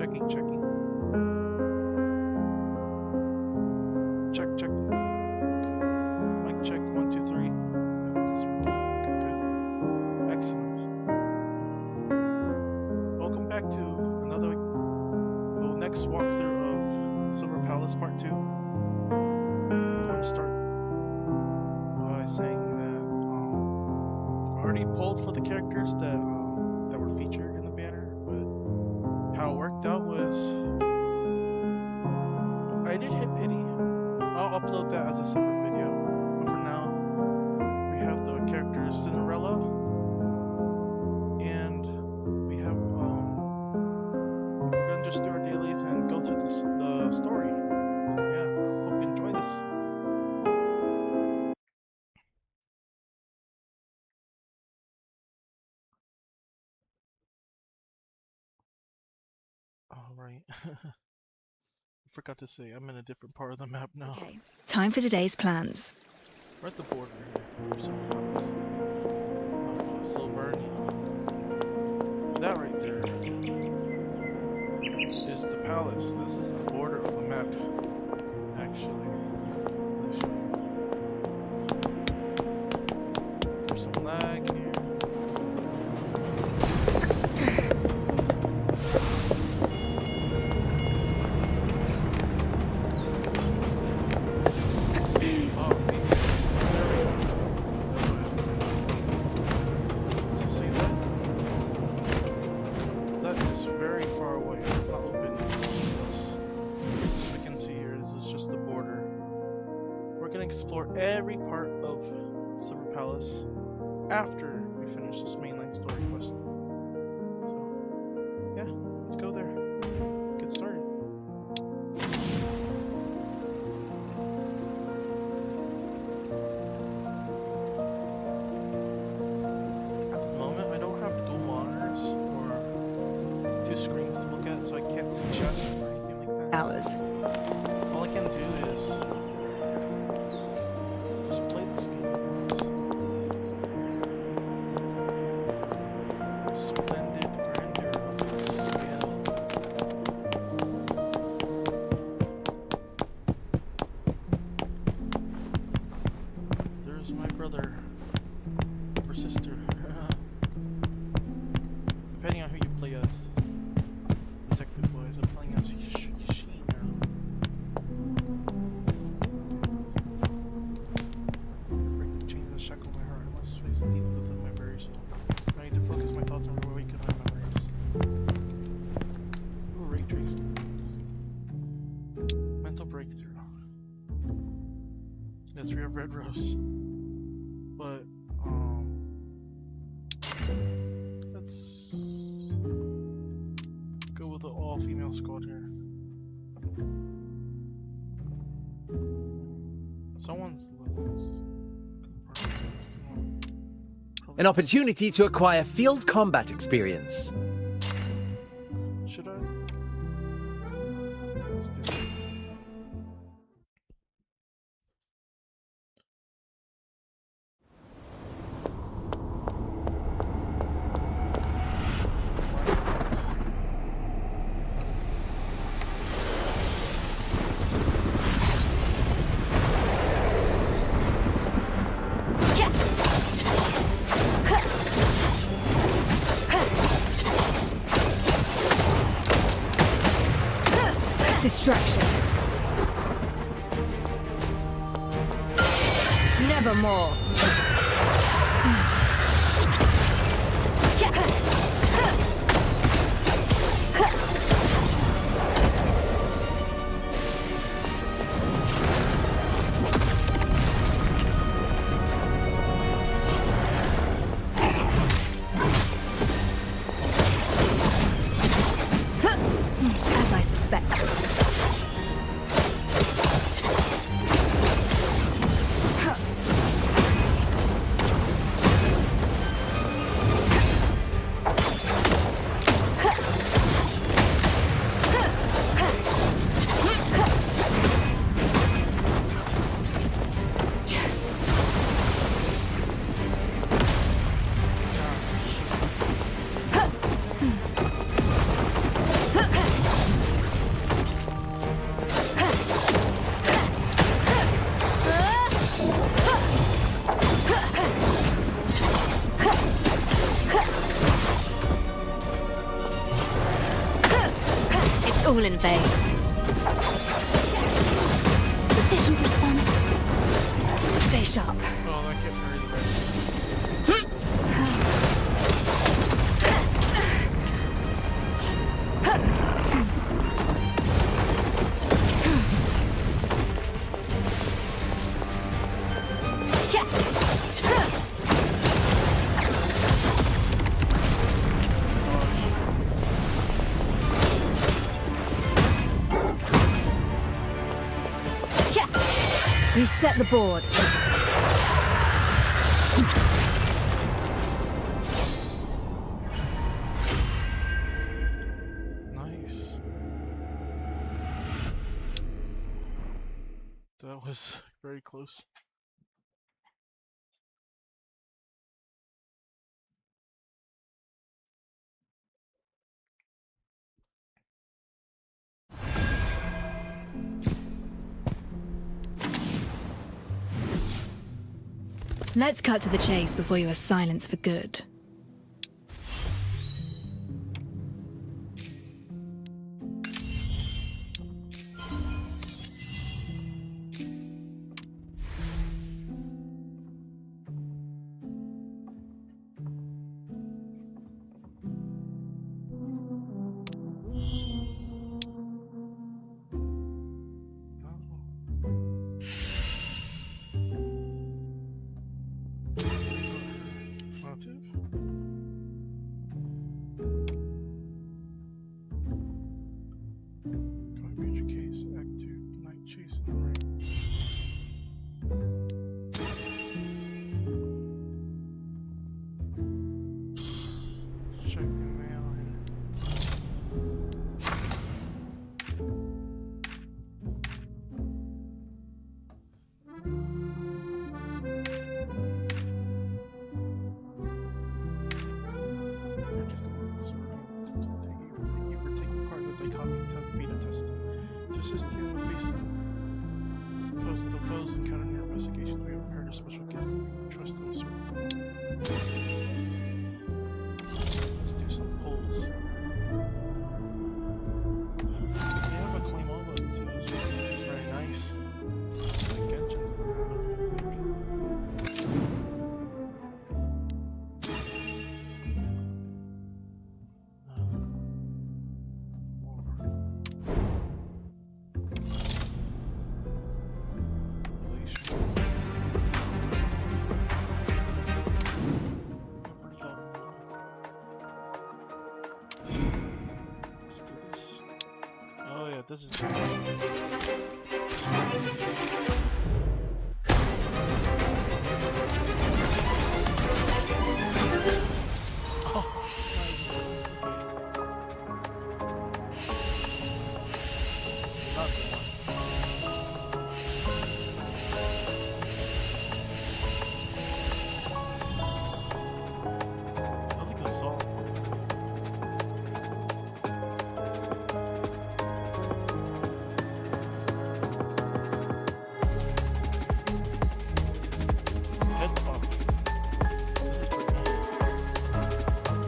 Checking. Check. Mic check, 1, 2, 3. This is working. Okay, good. Excellent. Welcome back to the next walkthrough of Silver Palace Part 2. I'm going to start by saying that I already pulled for the characters that were featured in the banner, but how it worked out was I did hit pity. I'll upload that as a separate video, but for now we have the characters Cinderella, and we have we're gonna just do our dailies and go through the story. So yeah, hope you enjoy this. Alright. I forgot to say, I'm in a different part of the map now. Okay, time for today's plans. We're at the border here. Silver and neon. That right there is the palace. This is the border of the map, actually. Let me show you. There's some lag here. Explore every part of Silver Palace after we finish this mainline story quest. So, yeah, let's go there. Get started. At the moment, I don't have dual monitors or 2 screens to look at, so I can't see chat or anything like that. Hours. All I can do is depending on who you play as. Detective boys, I'm playing as Sheen now. Break the chains that shackle my heart. I must face the demon within my very soul. I need to focus my thoughts and awaken my memories. Ooh, ray tracing. Mental breakthrough. Yes, we have red rose. But let's go with the all-female squad here. Someone's an opportunity to acquire field combat experience. Should I? Let's do it. Distraction. Nevermore. As I suspected. all in vain. Sufficient response. Stay sharp. Oh, that kept me really red. Reset the board. Nice. That was very close. Let's cut to the chase before you are silenced for good. To assist you in the face of the foes encountered in your investigation, we have prepared a special gift. We trust that will serve. Let's do some polls. They have a claim all button too, which is very nice. Like Genshin doesn't have, I think.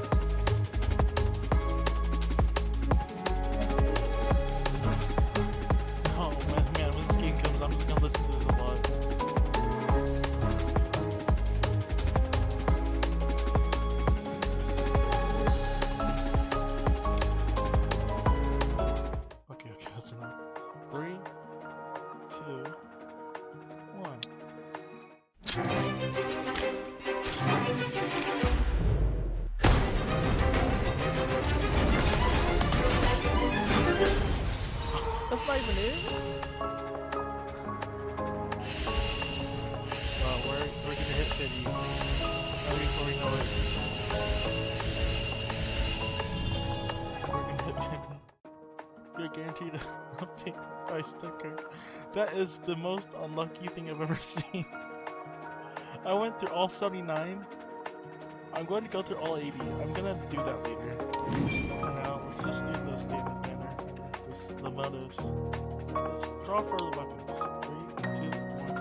This is guaranteed to update by sticker. That is the most unlucky thing I've ever seen. I went through all 79. I'm going to go through all 80. I'm gonna do that later. For now, let's just do the standard banner. The motives. Let's draw for the weapons. 3, 2, 1.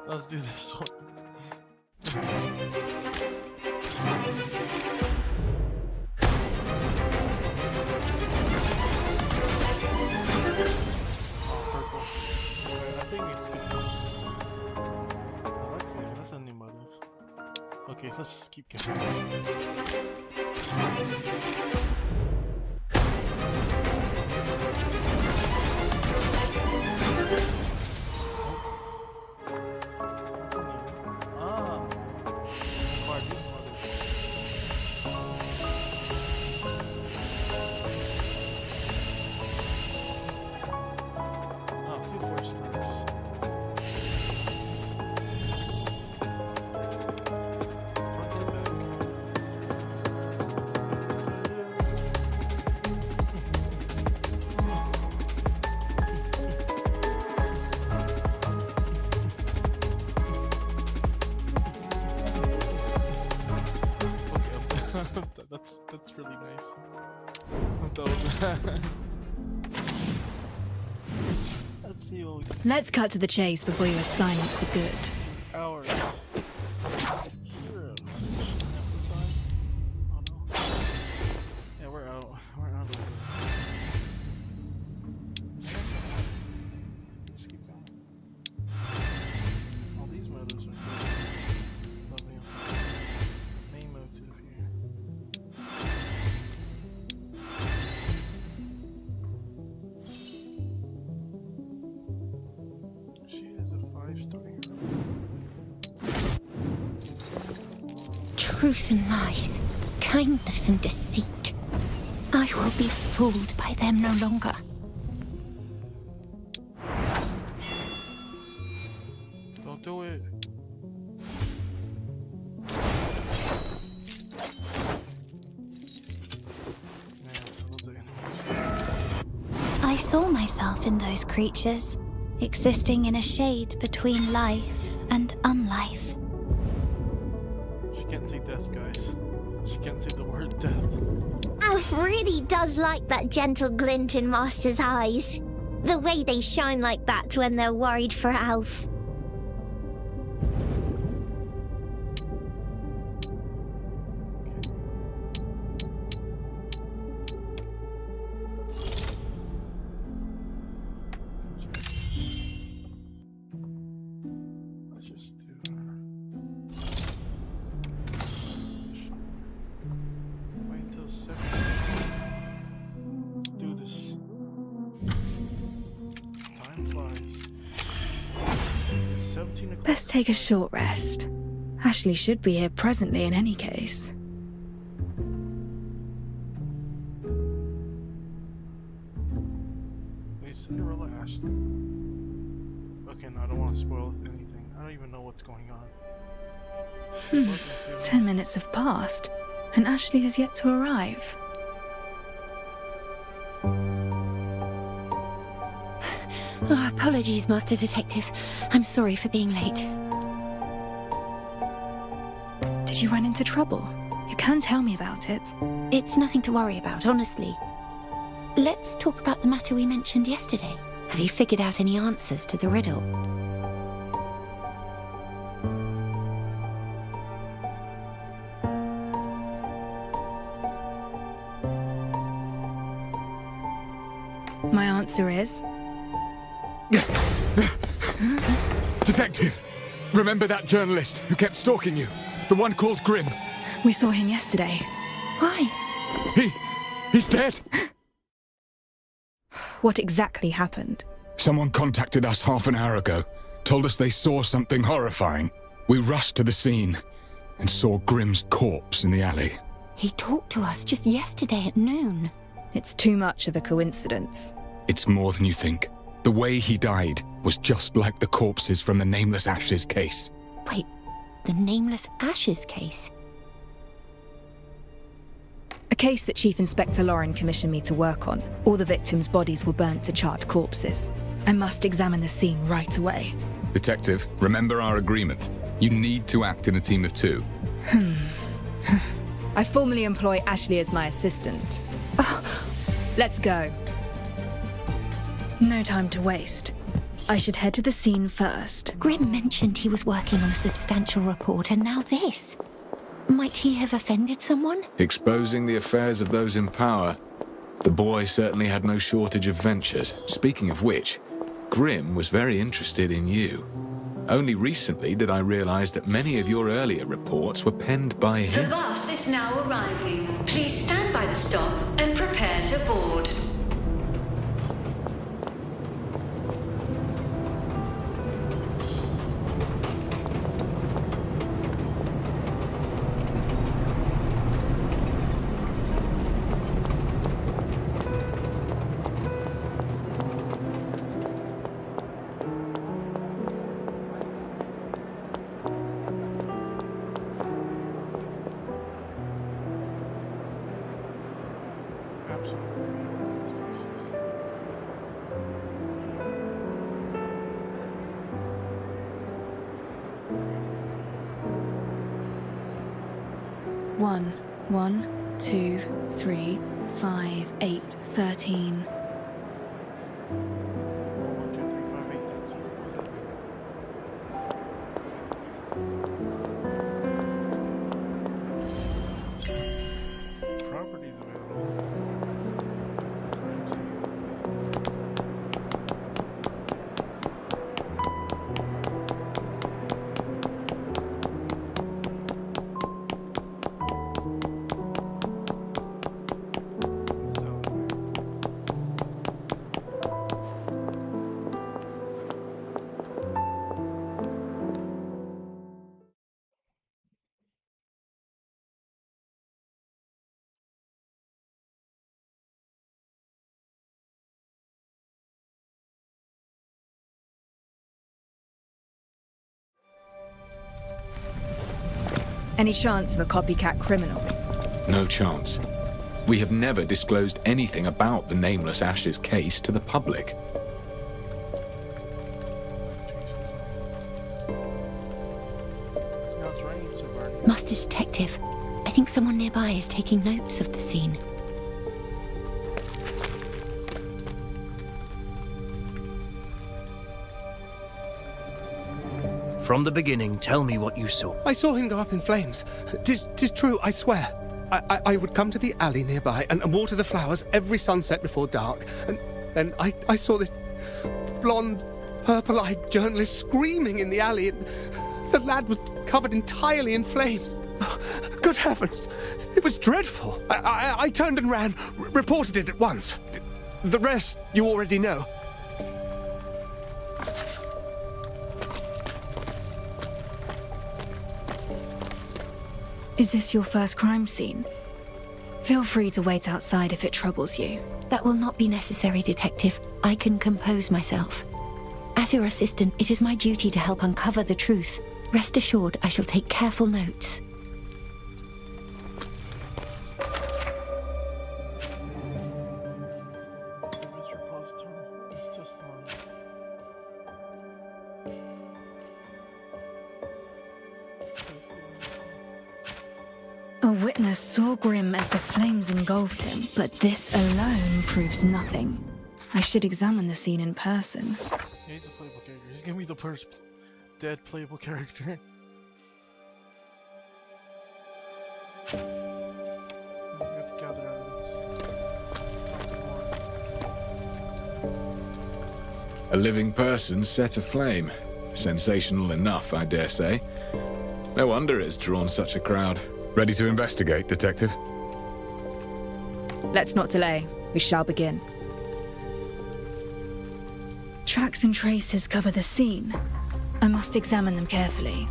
Let's do this one. Purple. I think it's good. Oh, that's a new motive. Okay, let's just keep going. That's really nice. Let's see what we can. Let's cut to the chase before you are silenced for good. Hours. Heroes. Oh no. Yeah, we're out. We're out of it. Just keep going. All these motives are good. Lovely. Main motive here. She is a 5-star hero. Truth and lies, kindness and deceit. I will be fooled by them no longer. Don't do it. I saw myself in those creatures, existing in a shade between life and unlife. She can't say death, guys. She can't say the word death. Alf really does like that gentle glint in Master's eyes. The way they shine like that when they're worried for Alf. Let's just do wait until 7. Let's do this. Time flies. It's 17 o'clock. Let's take a short rest. Ashley should be here presently in any case. Wait, Cinderella Ashley. Okay, no, I don't want to spoil anything. I don't even know what's going on. 10 minutes have passed, and Ashley has yet to arrive. Oh, apologies, Master Detective. I'm sorry for being late. Did you run into trouble? You can tell me about it. It's nothing to worry about, honestly. Let's talk about the matter we mentioned yesterday. Have you figured out any answers to the riddle? My answer is... Detective! Remember that journalist who kept stalking you? The one called Grimm? We saw him yesterday. Why? He's dead! What exactly happened? Someone contacted us half an hour ago, told us they saw something horrifying. We rushed to the scene and saw Grimm's corpse in the alley. He talked to us just yesterday at noon. It's too much of a coincidence. It's more than you think. The way he died was just like the corpses from the Nameless Ashes case. Wait, the Nameless Ashes case? A case that Chief Inspector Lauren commissioned me to work on. All the victims' bodies were burnt to charred corpses. I must examine the scene right away. Detective, remember our agreement. You need to act in a team of 2. I formally employ Ashley as my assistant. Let's go. No time to waste. I should head to the scene first. Grimm mentioned he was working on a substantial report, and now this. Might he have offended someone? Exposing the affairs of those in power. The boy certainly had no shortage of ventures. Speaking of which, Grimm was very interested in you. Only recently did I realize that many of your earlier reports were penned by The him. bus is now arriving. Please stand by the stop and prepare to board. One, 2, 3, 5, 8, 13. 1, 2, 3, 5, 8, 13. What does that mean? Properties available. Crime scene. Any chance of a copycat criminal? No chance. We have never disclosed anything about the nameless Ash's case to the public. Now it's raining so hard. Master Detective, I think someone nearby is taking notes of the scene. From the beginning, tell me what you saw. I saw him go up in flames. Tis true, I swear. I would come to the alley nearby and water the flowers every sunset before dark. And then I saw this blonde, purple-eyed journalist screaming in the alley. And the lad was covered entirely in flames. Good heavens! It was dreadful. I turned and ran, reported it at once. The rest you already know. Is this your first crime scene? Feel free to wait outside if it troubles you. That will not be necessary, Detective. I can compose myself. As your assistant, it is my duty to help uncover the truth. Rest assured, I shall take careful notes. Evidence repository. Witness testimony. A witness saw Grimm as the flames engulfed him, but this alone proves nothing. I should examine the scene in person. Yeah, he's a playable character. He's gonna be the first dead playable character. We have to gather evidence. A living person set aflame. Sensational enough, I dare say. No wonder it's drawn such a crowd. Ready to investigate, Detective? Let's not delay. We shall begin. Tracks and traces cover the scene. I must examine them carefully.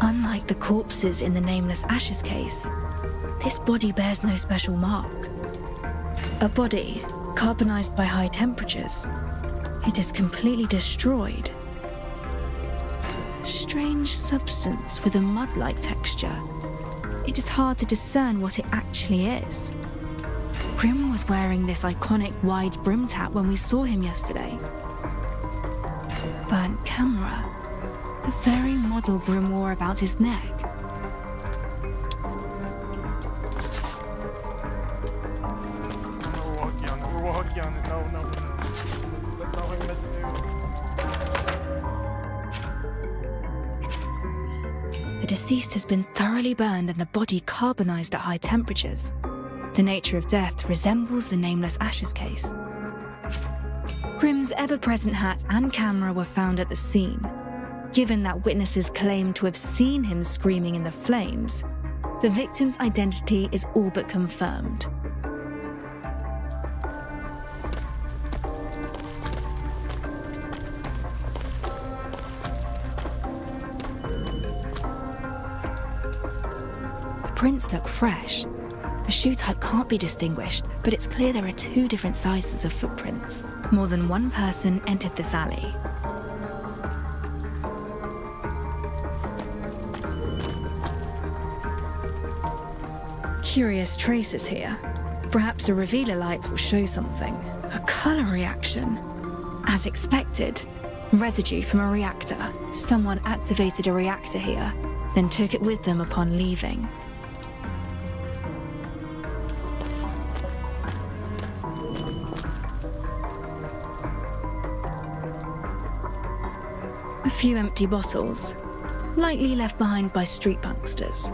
Unlike the corpses in the Nameless Ashes case, this body bears no special mark. A body carbonized by high temperatures. It is completely destroyed. Strange substance with a mud-like texture. It is hard to discern what it actually is. Grim was wearing this iconic wide brim cap when we saw him yesterday. Burnt camera. The very model Grim wore about his neck. We're walking on it. No. That's not what I meant to do. The deceased has been thoroughly burned and the body carbonized at high temperatures. The nature of death resembles the Nameless Ashes case. Grim's ever-present hat and camera were found at the scene. Given that witnesses claim to have seen him screaming in the flames, the victim's identity is all but confirmed. The prints look fresh. The shoe type can't be distinguished, but it's clear there are two different sizes of footprints. More than one person entered this alley. Curious traces here. Perhaps a revealer light will show something. A color reaction. As expected, residue from a reactor. Someone activated a reactor here, then took it with them upon leaving. A few empty bottles, likely left behind by street punksters.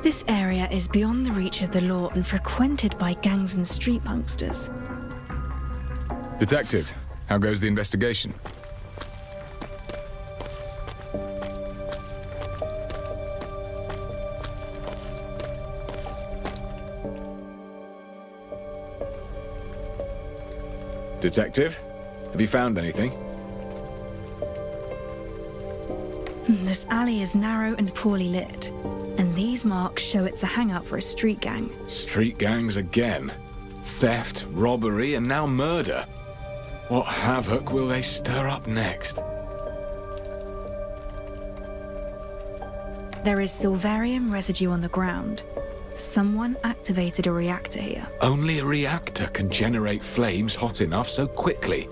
This area is beyond the reach of the law and frequented by gangs and street punksters. Detective, how goes the investigation? Detective, have you found anything? This alley is narrow and poorly lit, and these marks show it's a hangout for a street gang. Street gangs again. Theft, robbery, and now murder. What havoc will they stir up next? There is silverium residue on the ground. Someone activated a reactor here. Only a reactor can generate flames hot enough so quickly.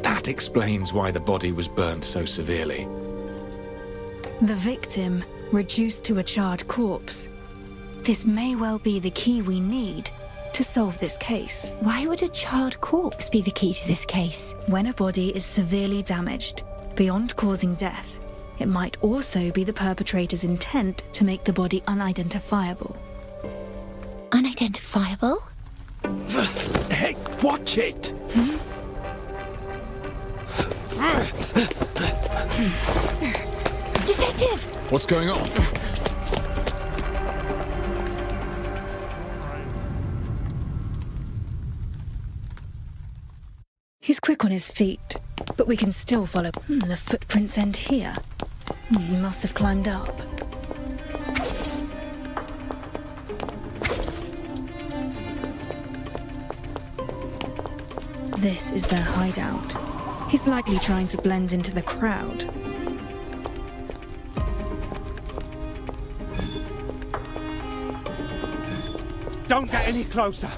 That explains why the body was burned so severely. The victim reduced to a charred corpse. This may well be the key we need to solve this case. Why would a charred corpse be the key to this case? When a body is severely damaged, beyond causing death, it might also be the perpetrator's intent to make the body unidentifiable. Unidentifiable? Hey, watch it! Detective! What's going on? He's quick on his feet, but we can still follow. The footprints end here. He must have climbed up. This is their hideout. He's likely trying to blend into the crowd. Don't get any closer.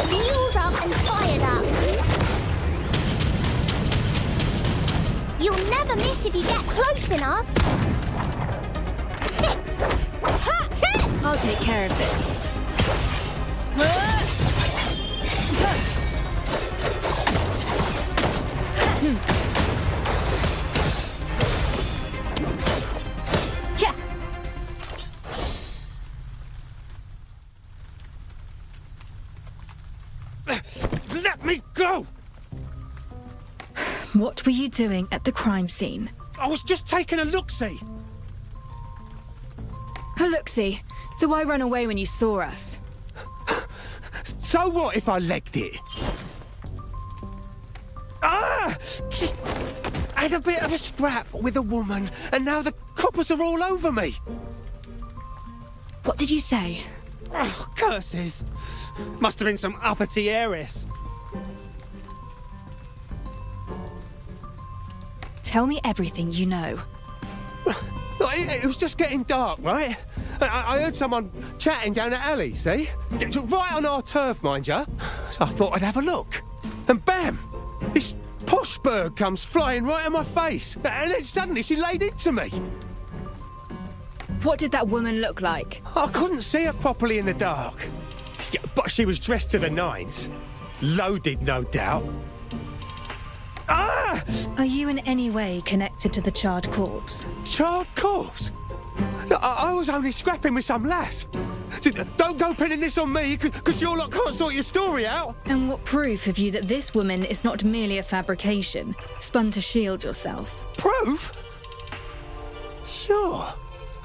Fueled up and fired up. You'll never miss if you get close enough. I'll take care of this. What were you doing at the crime scene? I was just taking a look-see. A look-see. So why run away when you saw us? So what if I legged it? Ah! I had a bit of a scrap with a woman, and now the coppers are all over me. What did you say? Oh, curses. Must have been some uppity heiress. Tell me everything you know. It was just getting dark, right? I heard someone chatting down the alley, see? Right on our turf, mind you. So I thought I'd have a look. And bam! This posh bird comes flying right in my face. And then suddenly she laid into me. What did that woman look like? I couldn't see her properly in the dark. Yeah, but she was dressed to the nines. Loaded, no doubt. Ah! Are you in any way connected to the charred corpse? Charred corpse? No, I was only scrapping with some lass. So don't go pinning this on me, because you lot can't sort your story out. And what proof have you that this woman is not merely a fabrication, spun to shield yourself? Proof? Sure.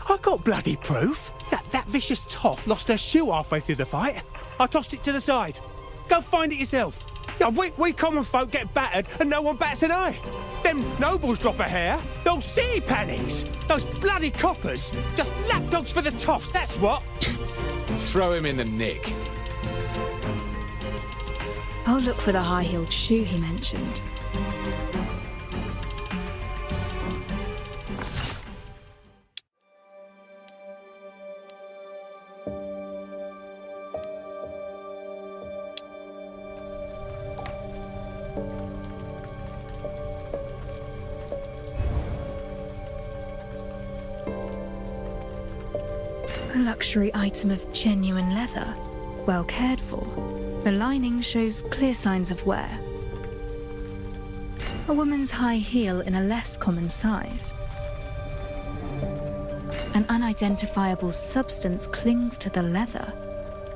I got bloody proof. That vicious toff lost her shoe halfway through the fight. I tossed it to the side. Go find it yourself. Now, we common folk get battered and no one bats an eye. Them nobles drop a hair, the whole city panics. Those bloody coppers, just lapdogs for the toffs, that's what. Throw him in the nick. I'll look for the high-heeled shoe he mentioned. A luxury item of genuine leather, well cared for. The lining shows clear signs of wear. A woman's high heel in a less common size. An unidentifiable substance clings to the leather,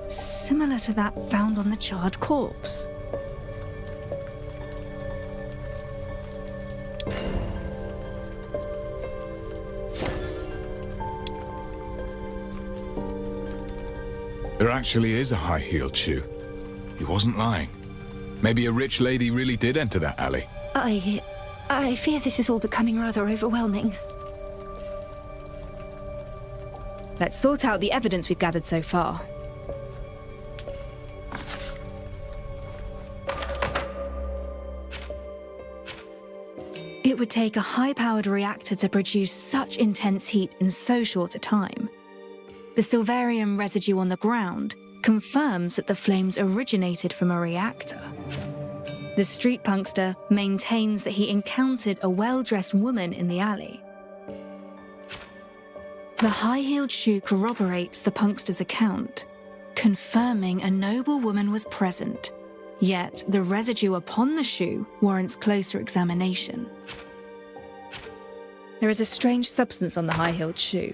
similar to that found on the charred corpse. There actually is a high-heeled shoe. He wasn't lying. Maybe a rich lady really did enter that alley. I fear this is all becoming rather overwhelming. Let's sort out the evidence we've gathered so far. It would take a high-powered reactor to produce such intense heat in so short a time. The silverium residue on the ground confirms that the flames originated from a reactor. The street punkster maintains that he encountered a well-dressed woman in the alley. The high-heeled shoe corroborates the punkster's account, confirming a noble woman was present, yet the residue upon the shoe warrants closer examination. There is a strange substance on the high-heeled shoe.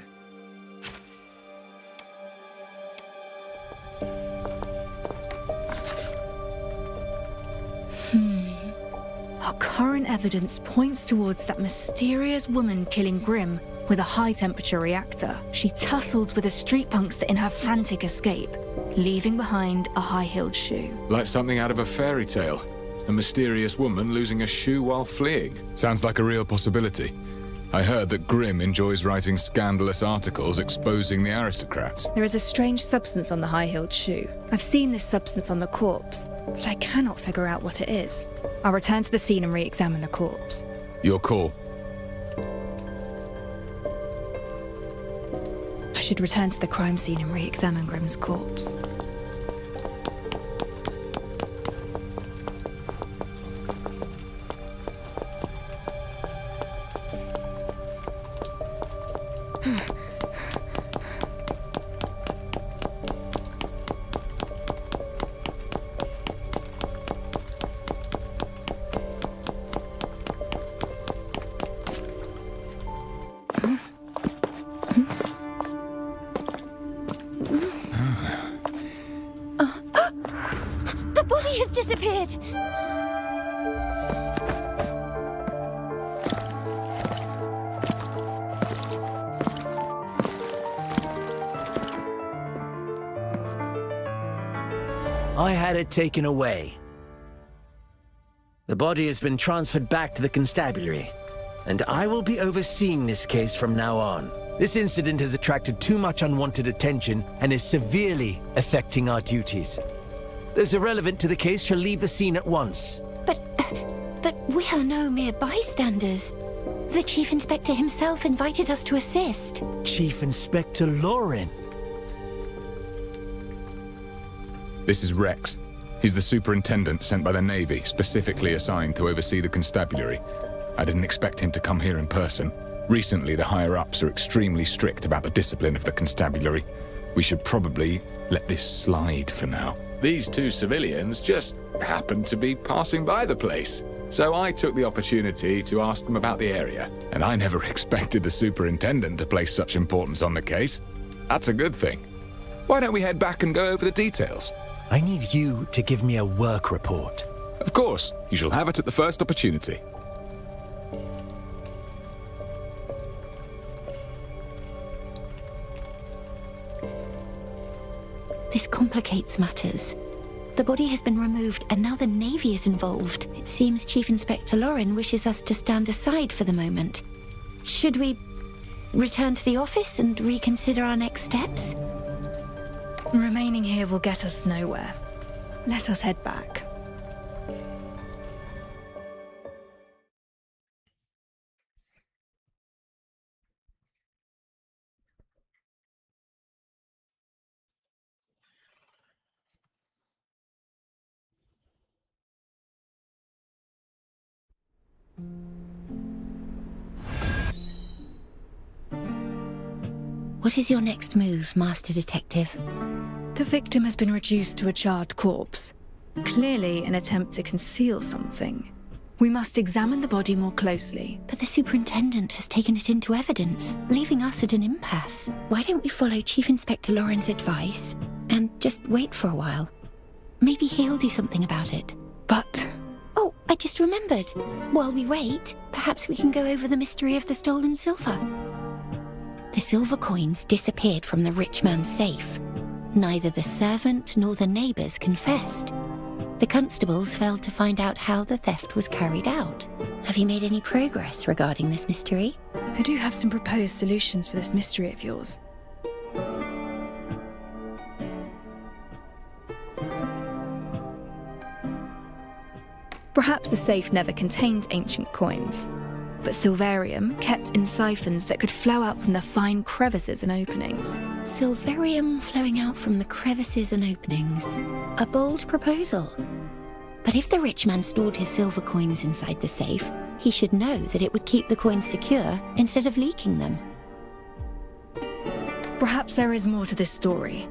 Our current evidence points towards that mysterious woman killing Grimm with a high-temperature reactor. She tussled with a street punkster in her frantic escape, leaving behind a high-heeled shoe. Like something out of a fairy tale. A mysterious woman losing a shoe while fleeing. Sounds like a real possibility. I heard that Grimm enjoys writing scandalous articles exposing the aristocrats. There is a strange substance on the high-heeled shoe. I've seen this substance on the corpse, but I cannot figure out what it is. I'll return to the scene and re-examine the corpse. Your call. I should return to the crime scene and re-examine Grimm's corpse. The body has disappeared. I had it taken away. The body has been transferred back to the constabulary, and I will be overseeing this case from now on. This incident has attracted too much unwanted attention and is severely affecting our duties. Those irrelevant to the case shall leave the scene at once. But we are no mere bystanders. The Chief Inspector himself invited us to assist. Chief Inspector Lauren. This is Rex. He's the superintendent sent by the Navy, specifically assigned to oversee the constabulary. I didn't expect him to come here in person. Recently, the higher-ups are extremely strict about the discipline of the constabulary. We should probably let this slide for now. These two civilians just happened to be passing by the place. So I took the opportunity to ask them about the area. And I never expected the superintendent to place such importance on the case. That's a good thing. Why don't we head back and go over the details? I need you to give me a work report. Of course. You shall have it at the first opportunity. This complicates matters. The body has been removed and now the Navy is involved. It seems Chief Inspector Lauren wishes us to stand aside for the moment. Should we return to the office and reconsider our next steps? Remaining here will get us nowhere. Let us head back. What is your next move, Master Detective? The victim has been reduced to a charred corpse. Clearly an attempt to conceal something. We must examine the body more closely. But the superintendent has taken it into evidence, leaving us at an impasse. Why don't we follow Chief Inspector Lauren's advice and just wait for a while? Maybe he'll do something about it. But... Oh, I just remembered. While we wait, perhaps we can go over the mystery of the stolen silver. The silver coins disappeared from the rich man's safe. Neither the servant nor the neighbours confessed. The constables failed to find out how the theft was carried out. Have you made any progress regarding this mystery? I do have some proposed solutions for this mystery of yours. Perhaps the safe never contained ancient coins, but silverium kept in siphons that could flow out from the fine crevices and openings. Silverium flowing out from the crevices and openings. A bold proposal. But if the rich man stored his silver coins inside the safe, he should know that it would keep the coins secure instead of leaking them. Perhaps there is more to this story.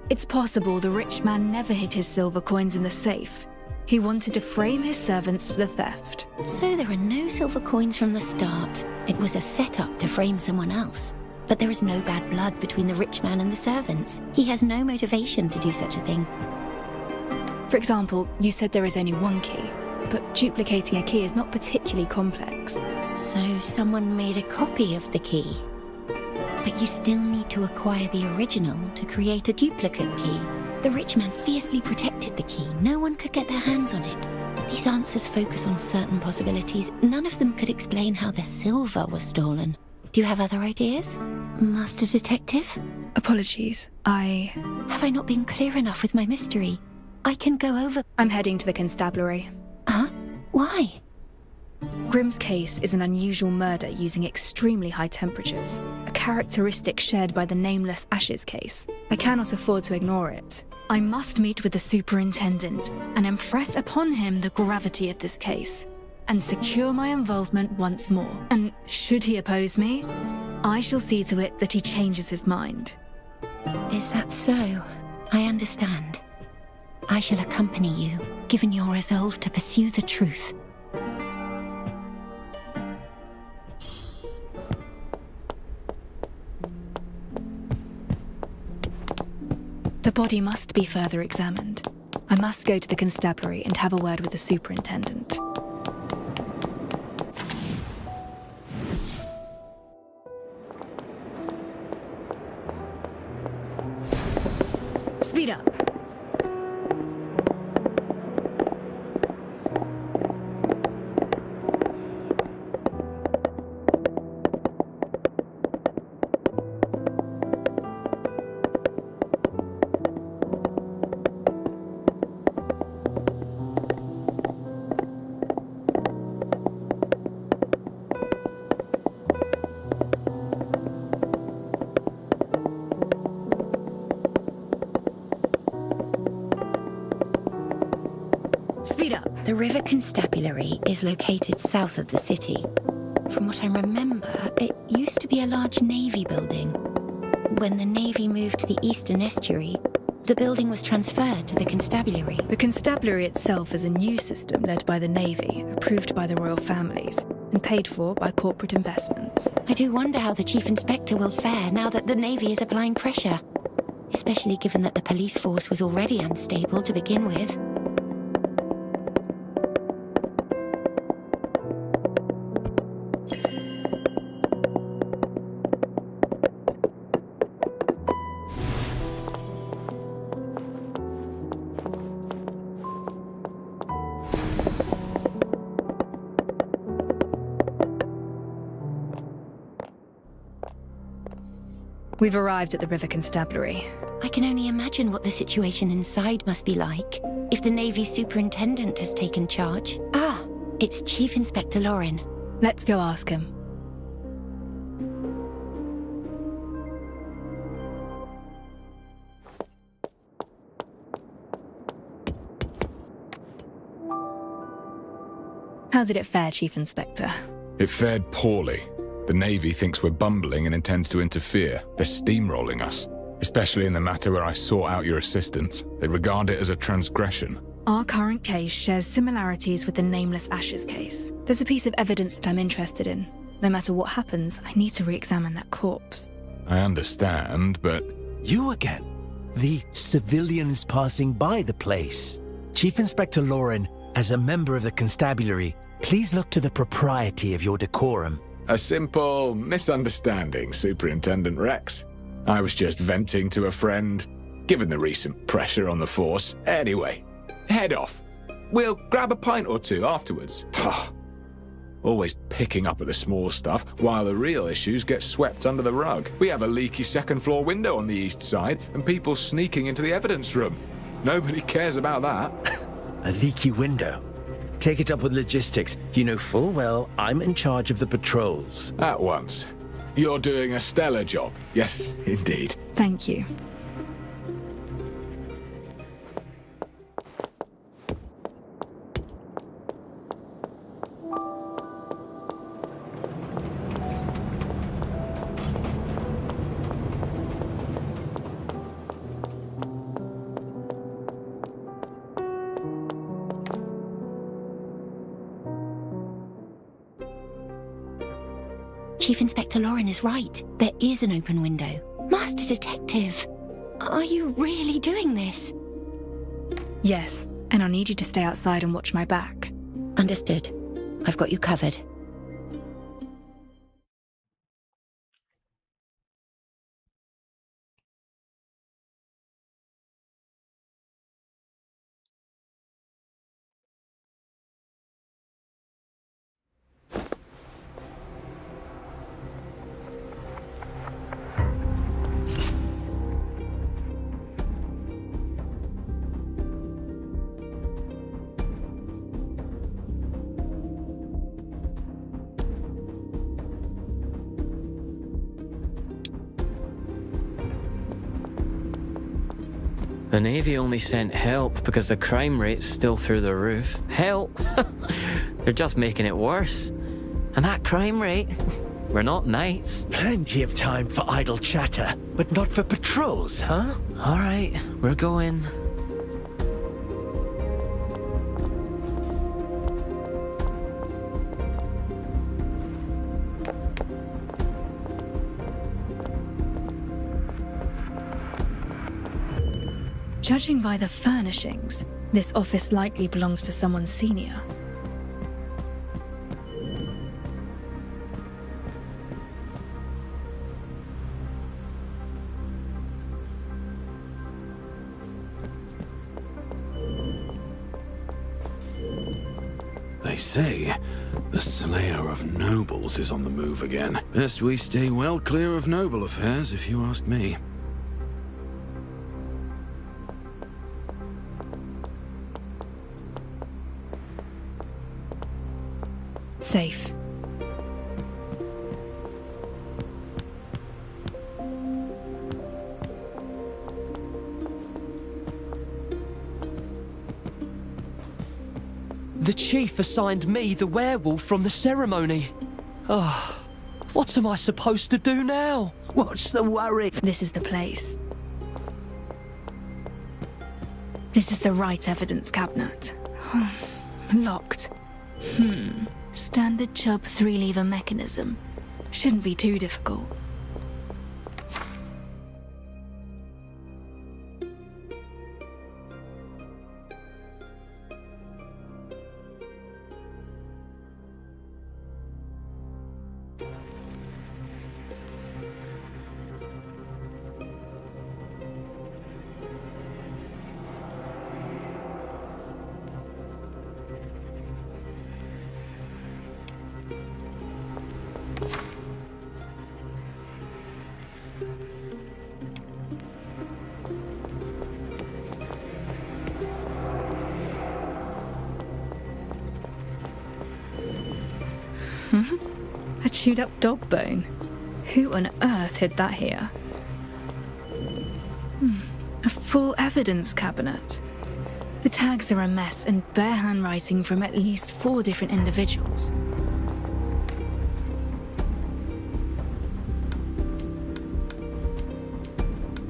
It's possible the rich man never hid his silver coins in the safe. He wanted to frame his servants for the theft. So there are no silver coins from the start. It was a setup to frame someone else. But there is no bad blood between the rich man and the servants. He has no motivation to do such a thing. For example, you said there is only one key, but duplicating a key is not particularly complex. So someone made a copy of the key. But you still need to acquire the original to create a duplicate key. The rich man fiercely protected the key. No one could get their hands on it. These answers focus on certain possibilities. None of them could explain how the silver was stolen. Do you have other ideas, Master Detective? Apologies, Have I not been clear enough with my mystery? I can go over... I'm heading to the constabulary. Huh? Why? Grimm's case is an unusual murder using extremely high temperatures, a characteristic shared by the nameless Ashes case. I cannot afford to ignore it. I must meet with the superintendent and impress upon him the gravity of this case, and secure my involvement once more. And should he oppose me, I shall see to it that he changes his mind. Is that so? I understand. I shall accompany you, given your resolve to pursue the truth. The body must be further examined. I must go to the constabulary and have a word with the superintendent. Speed up. The River Constabulary is located south of the city. From what I remember, it used to be a large Navy building. When the Navy moved to the eastern estuary, the building was transferred to the Constabulary. The Constabulary itself is a new system led by the Navy, approved by the royal families, and paid for by corporate investments. I do wonder how the Chief Inspector will fare now that the Navy is applying pressure, especially given that the police force was already unstable to begin with. We've arrived at the River Constabulary. I can only imagine what the situation inside must be like if the Navy superintendent has taken charge. Ah, it's Chief Inspector Lauren. Let's go ask him. How did it fare, Chief Inspector? It fared poorly. The Navy thinks we're bumbling and intends to interfere. They're steamrolling us, especially in the matter where I sought out your assistance. They regard it as a transgression. Our current case shares similarities with the Nameless Ashes case. There's a piece of evidence that I'm interested in. No matter what happens, I need to re-examine that corpse. I understand, but... You again? The civilians passing by the place. Chief Inspector Lauren, as a member of the constabulary, please look to the propriety of your decorum. A simple misunderstanding, Superintendent Rex. I was just venting to a friend, given the recent pressure on the force. Anyway, head off. We'll grab a pint or two afterwards. Always picking up at the small stuff, while the real issues get swept under the rug. We have a leaky second-floor window on the east side, and people sneaking into the evidence room. Nobody cares about that. A leaky window? Take it up with logistics. You know full well I'm in charge of the patrols. At once. You're doing a stellar job. Yes, indeed. Thank you. Chief Inspector Lauren is right. There is an open window. Master Detective, are you really doing this? Yes, and I'll need you to stay outside and watch my back. Understood. I've got you covered. The Navy only sent help because the crime rate's still through the roof. Help? They're just making it worse. And that crime rate? We're not knights. Plenty of time for idle chatter, but not for patrols, huh? All right, we're going. Judging by the furnishings, this office likely belongs to someone senior. They say the slayer of nobles is on the move again. Best we stay well clear of noble affairs, if you ask me. Safe. The chief assigned me the werewolf from the ceremony. Oh, what am I supposed to do now? What's the worry? This is the place. This is the right evidence cabinet. Locked. Standard Chubb 3-lever mechanism. Shouldn't be too difficult. A chewed up dog bone. Who on earth hid that here? A full evidence cabinet. The tags are a mess and bare handwriting from at least 4 different individuals.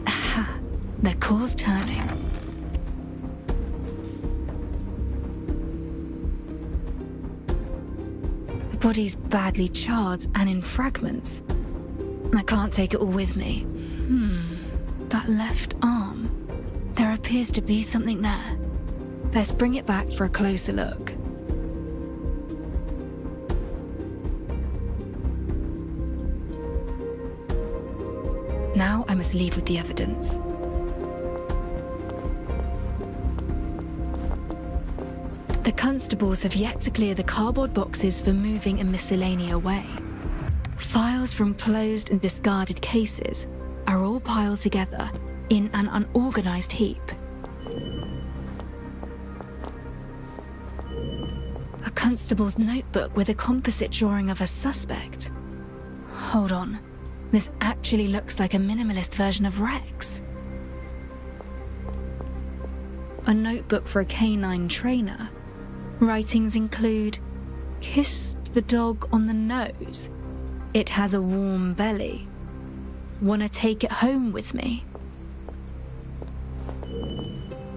Aha! Their core's turning. The body's badly charred and in fragments. I can't take it all with me. That left arm. There appears to be something there. Best bring it back for a closer look. Now I must leave with the evidence. The constables have yet to clear the cardboard boxes for moving a miscellany away. Files from closed and discarded cases are all piled together in an unorganized heap. A constable's notebook with a composite drawing of a suspect. Hold on, this actually looks like a minimalist version of Rex. A notebook for a canine trainer. Writings include, kissed the dog on the nose. It has a warm belly. Wanna take it home with me?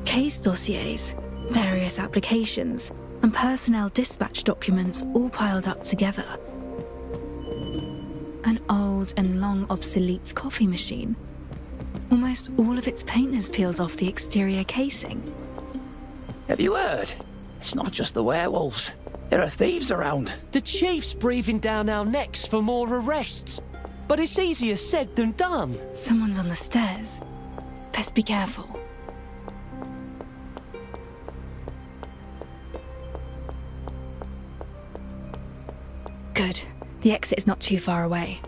Case dossiers, various applications, and personnel dispatch documents all piled up together. An old and long obsolete coffee machine. Almost all of its paint has peeled off the exterior casing. Have you heard? It's not just the werewolves. There are thieves around. The chief's breathing down our necks for more arrests. But it's easier said than done. Someone's on the stairs. Best be careful. Good. The exit is not too far away.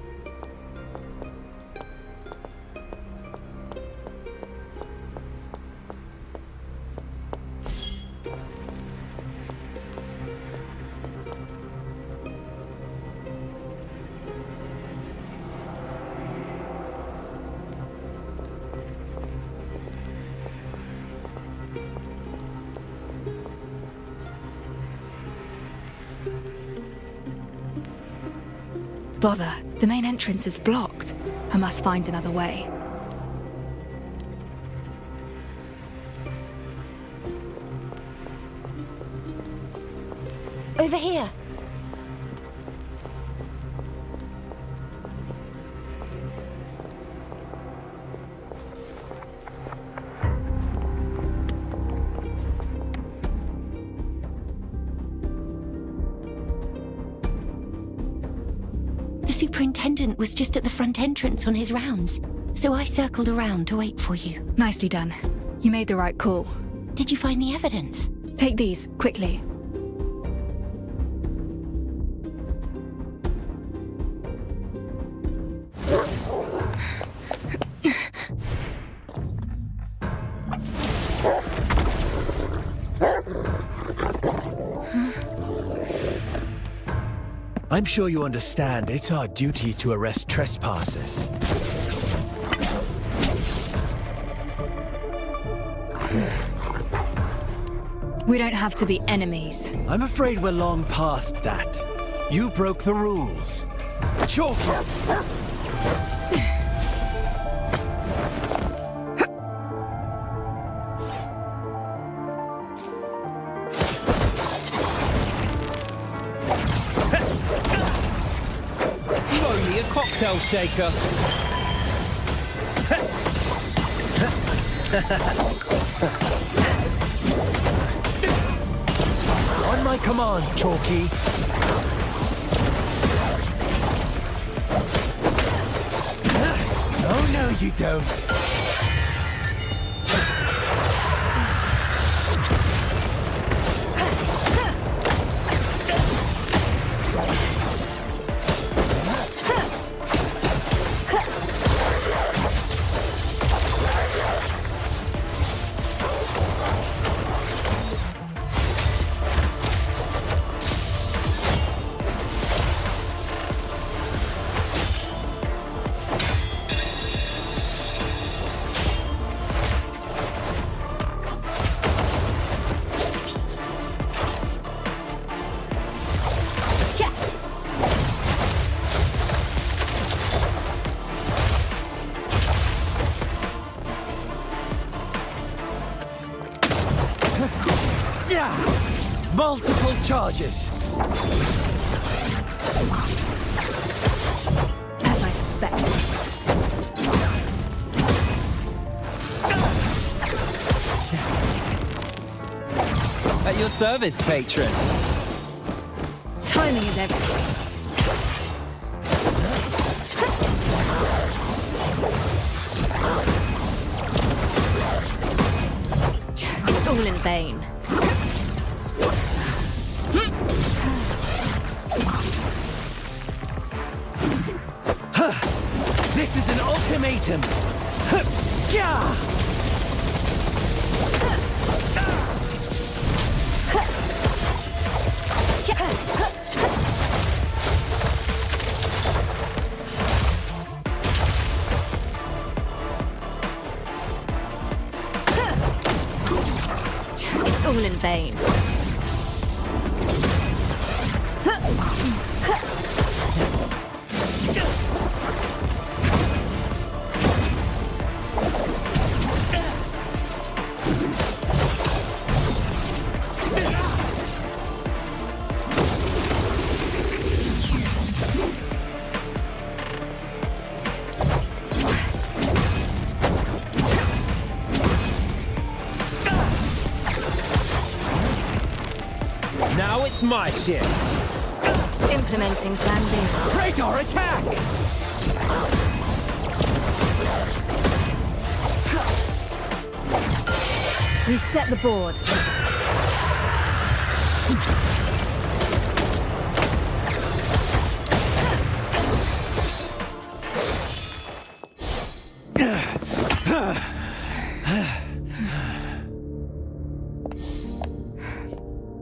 Bother, the main entrance is blocked. I must find another way. Over here. The superintendent was just at the front entrance on his rounds, so I circled around to wait for you. Nicely done. You made the right call. Did you find the evidence? Take these, quickly. I'm sure you understand it's our duty to arrest trespassers. We don't have to be enemies. I'm afraid we're long past that. You broke the rules. Chalk him! Only a cocktail shaker. On my command, Chalky. Oh, no, you don't. Multiple charges. As I suspected. At your service, patron. Timing is everything. It's all in vain. This is an ultimatum. It's all in vain. Now it's my shift. Implementing Plan B. Radar attack! Reset the board.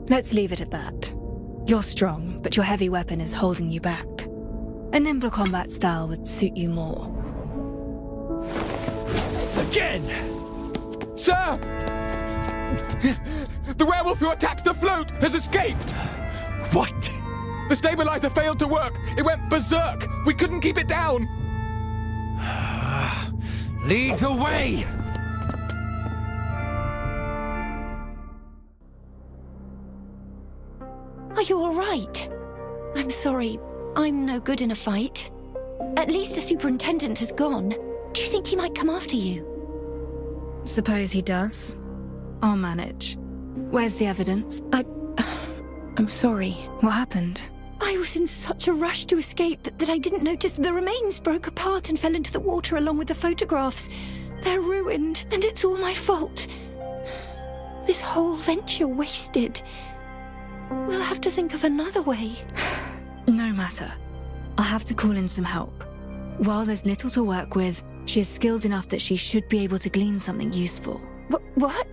Let's leave it at that. You're strong, but your heavy weapon is holding you back. A nimble combat style would suit you more. Again! Sir! The werewolf who attacked the float has escaped! What? The stabilizer failed to work. It went berserk. We couldn't keep it down. Lead the way! Are you all right? I'm sorry. I'm no good in a fight. At least the superintendent has gone. Do you think he might come after you? Suppose he does. I'll manage. Where's the evidence? I'm sorry. What happened? I was in such a rush to escape that I didn't notice the remains broke apart and fell into the water along with the photographs. They're ruined, and it's all my fault. This whole venture wasted. We'll have to think of another way. No matter. I'll have to call in some help. While there's little to work with, she is skilled enough that she should be able to glean something useful. What?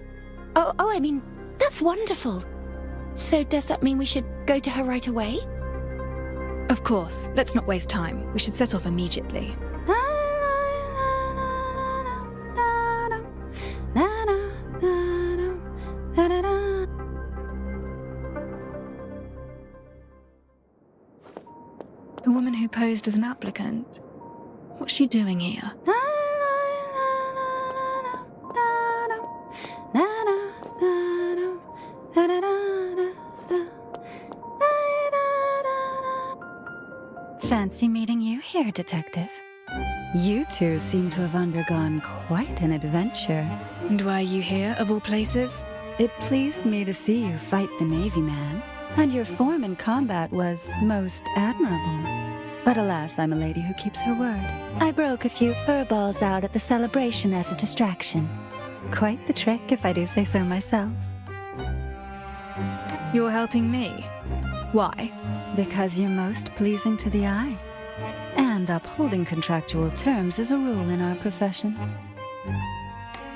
Oh, I mean, that's wonderful. So does that mean we should go to her right away? Of course. Let's not waste time. We should set off immediately. posed as an applicant. What's she doing here? Fancy meeting you here, Detective. You two seem to have undergone quite an adventure. And why are you here, of all places? It pleased me to see you fight the Navy man, and your form in combat was most admirable. But alas, I'm a lady who keeps her word. I broke a few fur balls out at the celebration as a distraction. Quite the trick, if I do say so myself. You're helping me? Why? Because you're most pleasing to the eye. And upholding contractual terms is a rule in our profession.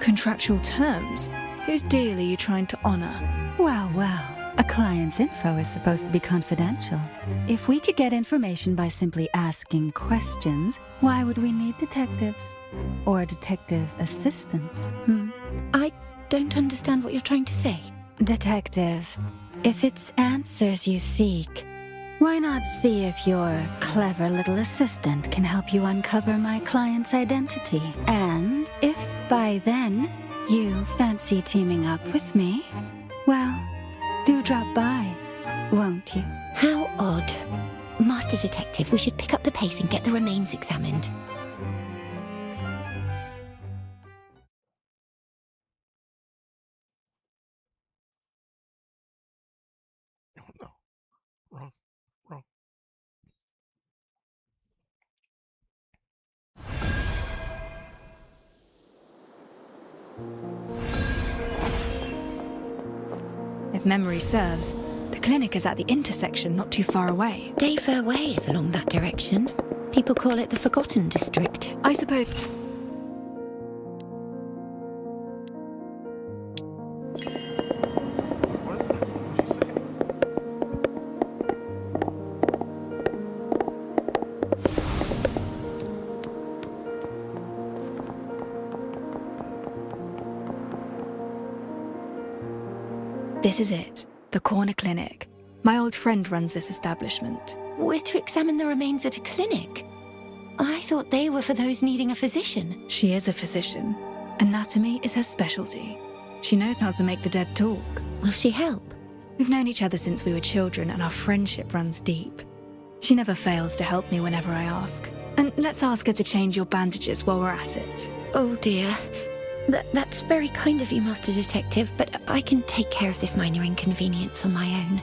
Contractual terms? Whose deal are you trying to honor? Well, a client's info is supposed to be confidential. If we could get information by simply asking questions, why would we need detectives? Or detective assistants? I don't understand what you're trying to say. Detective, if it's answers you seek, why not see if your clever little assistant can help you uncover my client's identity? And if by then you fancy teaming up with me, well, do drop by, won't you? How odd. Master Detective, we should pick up the pace and get the remains examined. Oh no. Wrong. If memory serves, the clinic is at the intersection not too far away. Dayfair Way is along that direction. People call it the Forgotten District. I suppose... This is it, the corner clinic. My old friend runs this establishment. We're to examine the remains at a clinic? I thought they were for those needing a physician. She is a physician. Anatomy is her specialty. She knows how to make the dead talk. Will she help? We've known each other since we were children, and our friendship runs deep. She never fails to help me whenever I ask. And let's ask her to change your bandages while we're at it. Oh dear. That's very kind of you, Master Detective, but I can take care of this minor inconvenience on my own.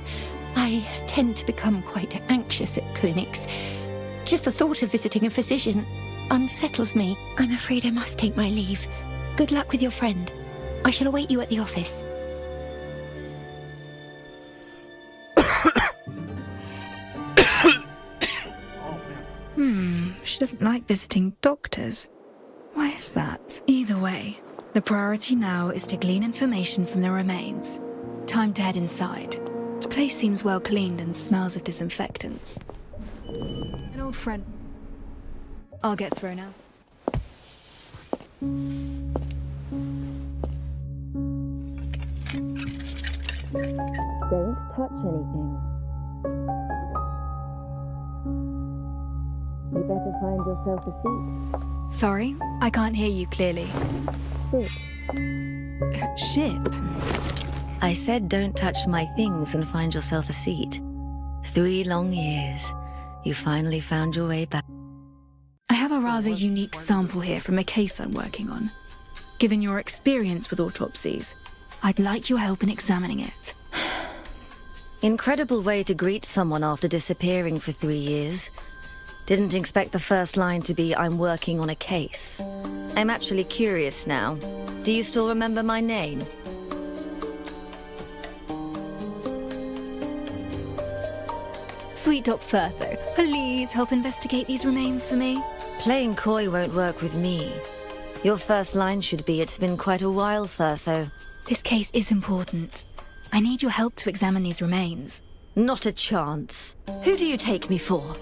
I tend to become quite anxious at clinics. Just the thought of visiting a physician unsettles me. I'm afraid I must take my leave. Good luck with your friend. I shall await you at the office. She doesn't like visiting doctors. Why is that? Either way, the priority now is to glean information from the remains. Time to head inside. The place seems well cleaned and smells of disinfectants. An old friend. I'll get through now. Don't touch anything. You better find yourself a seat. Sorry, I can't hear you clearly. Sit. Ship? I said don't touch my things and find yourself a seat. 3 long years. You finally found your way back. I have a rather unique sample here from a case I'm working on. Given your experience with autopsies, I'd like your help in examining it. Incredible way to greet someone after disappearing for 3 years. Didn't expect the first line to be, I'm working on a case. I'm actually curious now. Do you still remember my name? Sweet Doc Furtho, please help investigate these remains for me. Playing coy won't work with me. Your first line should be, it's been quite a while, Furtho. This case is important. I need your help to examine these remains. Not a chance. Who do you take me for?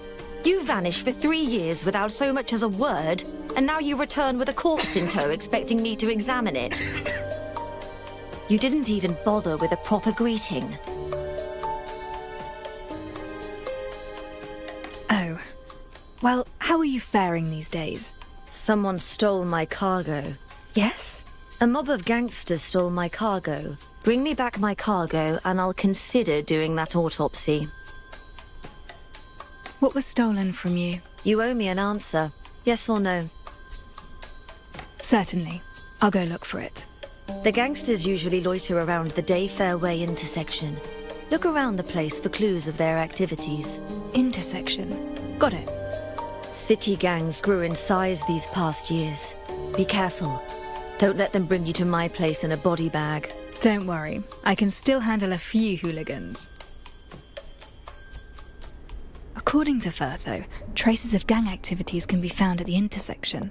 You vanished for 3 years without so much as a word, and now you return with a corpse in tow expecting me to examine it. You didn't even bother with a proper greeting. Oh. Well, how are you faring these days? Someone stole my cargo. Yes? A mob of gangsters stole my cargo. Bring me back my cargo and I'll consider doing that autopsy. What was stolen from you? You owe me an answer. Yes or no? Certainly. I'll go look for it. The gangsters usually loiter around the Day Fairway intersection. Look around the place for clues of their activities. Intersection. Got it. City gangs grew in size these past years. Be careful. Don't let them bring you to my place in a body bag. Don't worry. I can still handle a few hooligans. According to Firtho, traces of gang activities can be found at the intersection.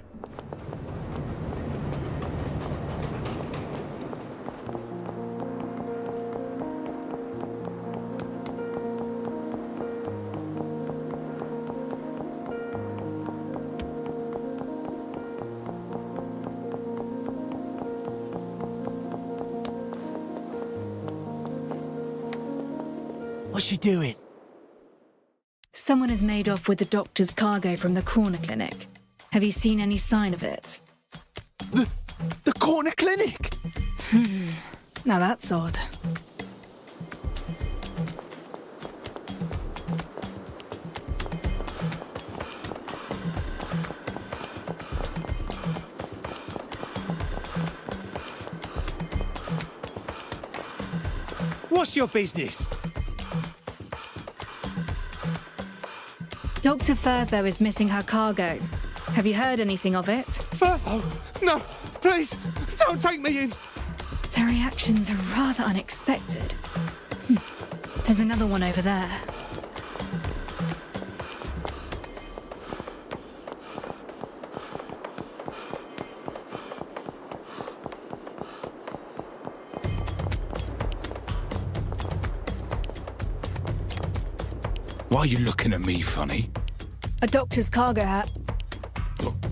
What's she doing? Someone has made off with the doctor's cargo from the corner clinic. Have you seen any sign of it? The corner clinic? Now that's odd. What's your business? Dr. Firtho is missing her cargo. Have you heard anything of it? Firtho? No, please, don't take me in. Their reactions are rather unexpected. There's another one over there. Why are you looking at me funny? A doctor's cargo hat.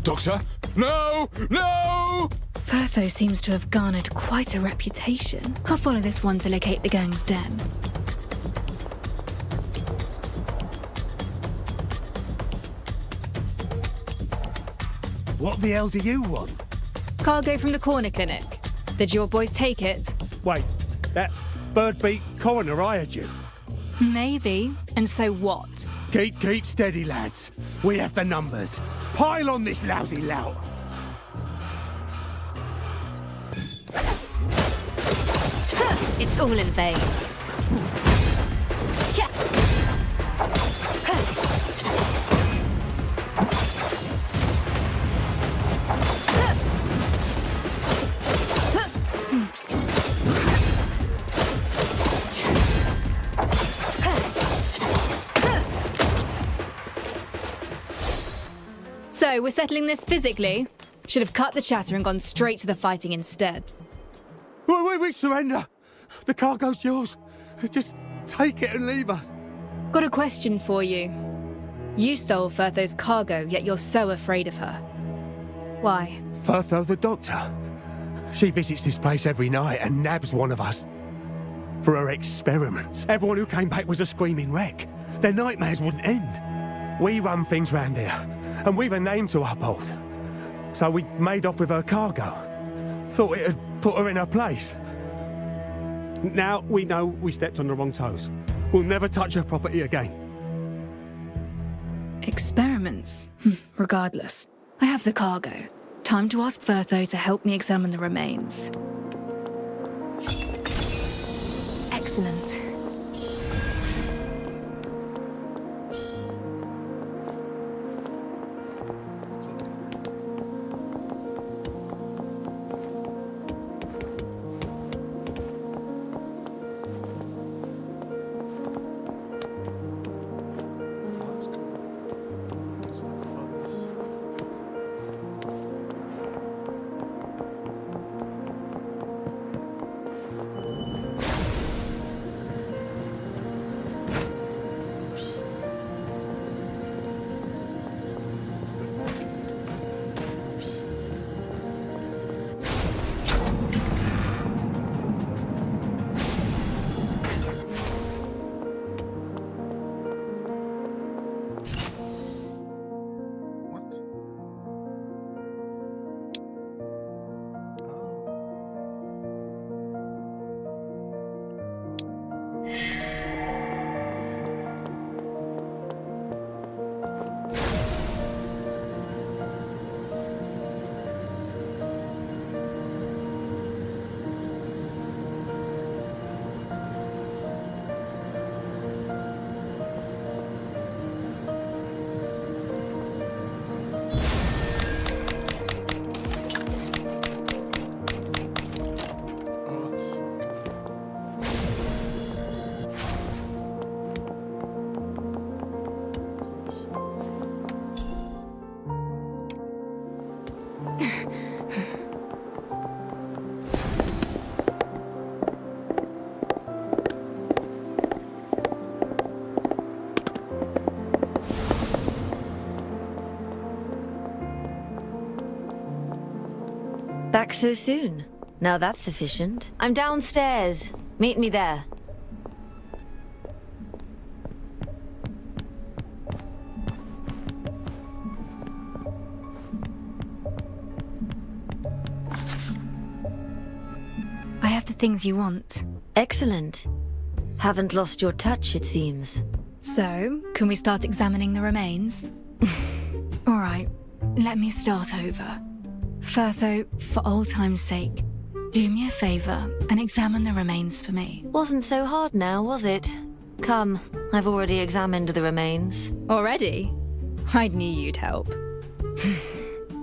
Doctor? No! No! Firtho seems to have garnered quite a reputation. I'll follow this one to locate the gang's den. What the hell do you want? Cargo from the corner clinic. Did your boys take it? Wait, that bird-beak coroner hired you? Maybe. And so what? Keep steady, lads. We have the numbers. Pile on this lousy lout. It's all in vain. So, we're settling this physically? Should have cut the chatter and gone straight to the fighting instead. We surrender. The cargo's yours. Just take it and leave us. Got a question for you. You stole Firtho's cargo, yet you're so afraid of her. Why? Firtho the doctor. She visits this place every night and nabs one of us for her experiments. Everyone who came back was a screaming wreck. Their nightmares wouldn't end. We run things round here, and we've a name to uphold. So we made off with her cargo. Thought it'd put her in her place. Now we know we stepped on the wrong toes. We'll never touch her property again. Experiments? Regardless, I have the cargo. Time to ask Firtho to help me examine the remains. Excellent. Back so soon? Now that's efficient. I'm downstairs. Meet me there. I have the things you want. Excellent. Haven't lost your touch, it seems. So, can we start examining the remains? All right, let me start over. First, though, for old time's sake, do me a favor and examine the remains for me. Wasn't so hard now, was it? Come, I've already examined the remains. Already? I knew you'd help.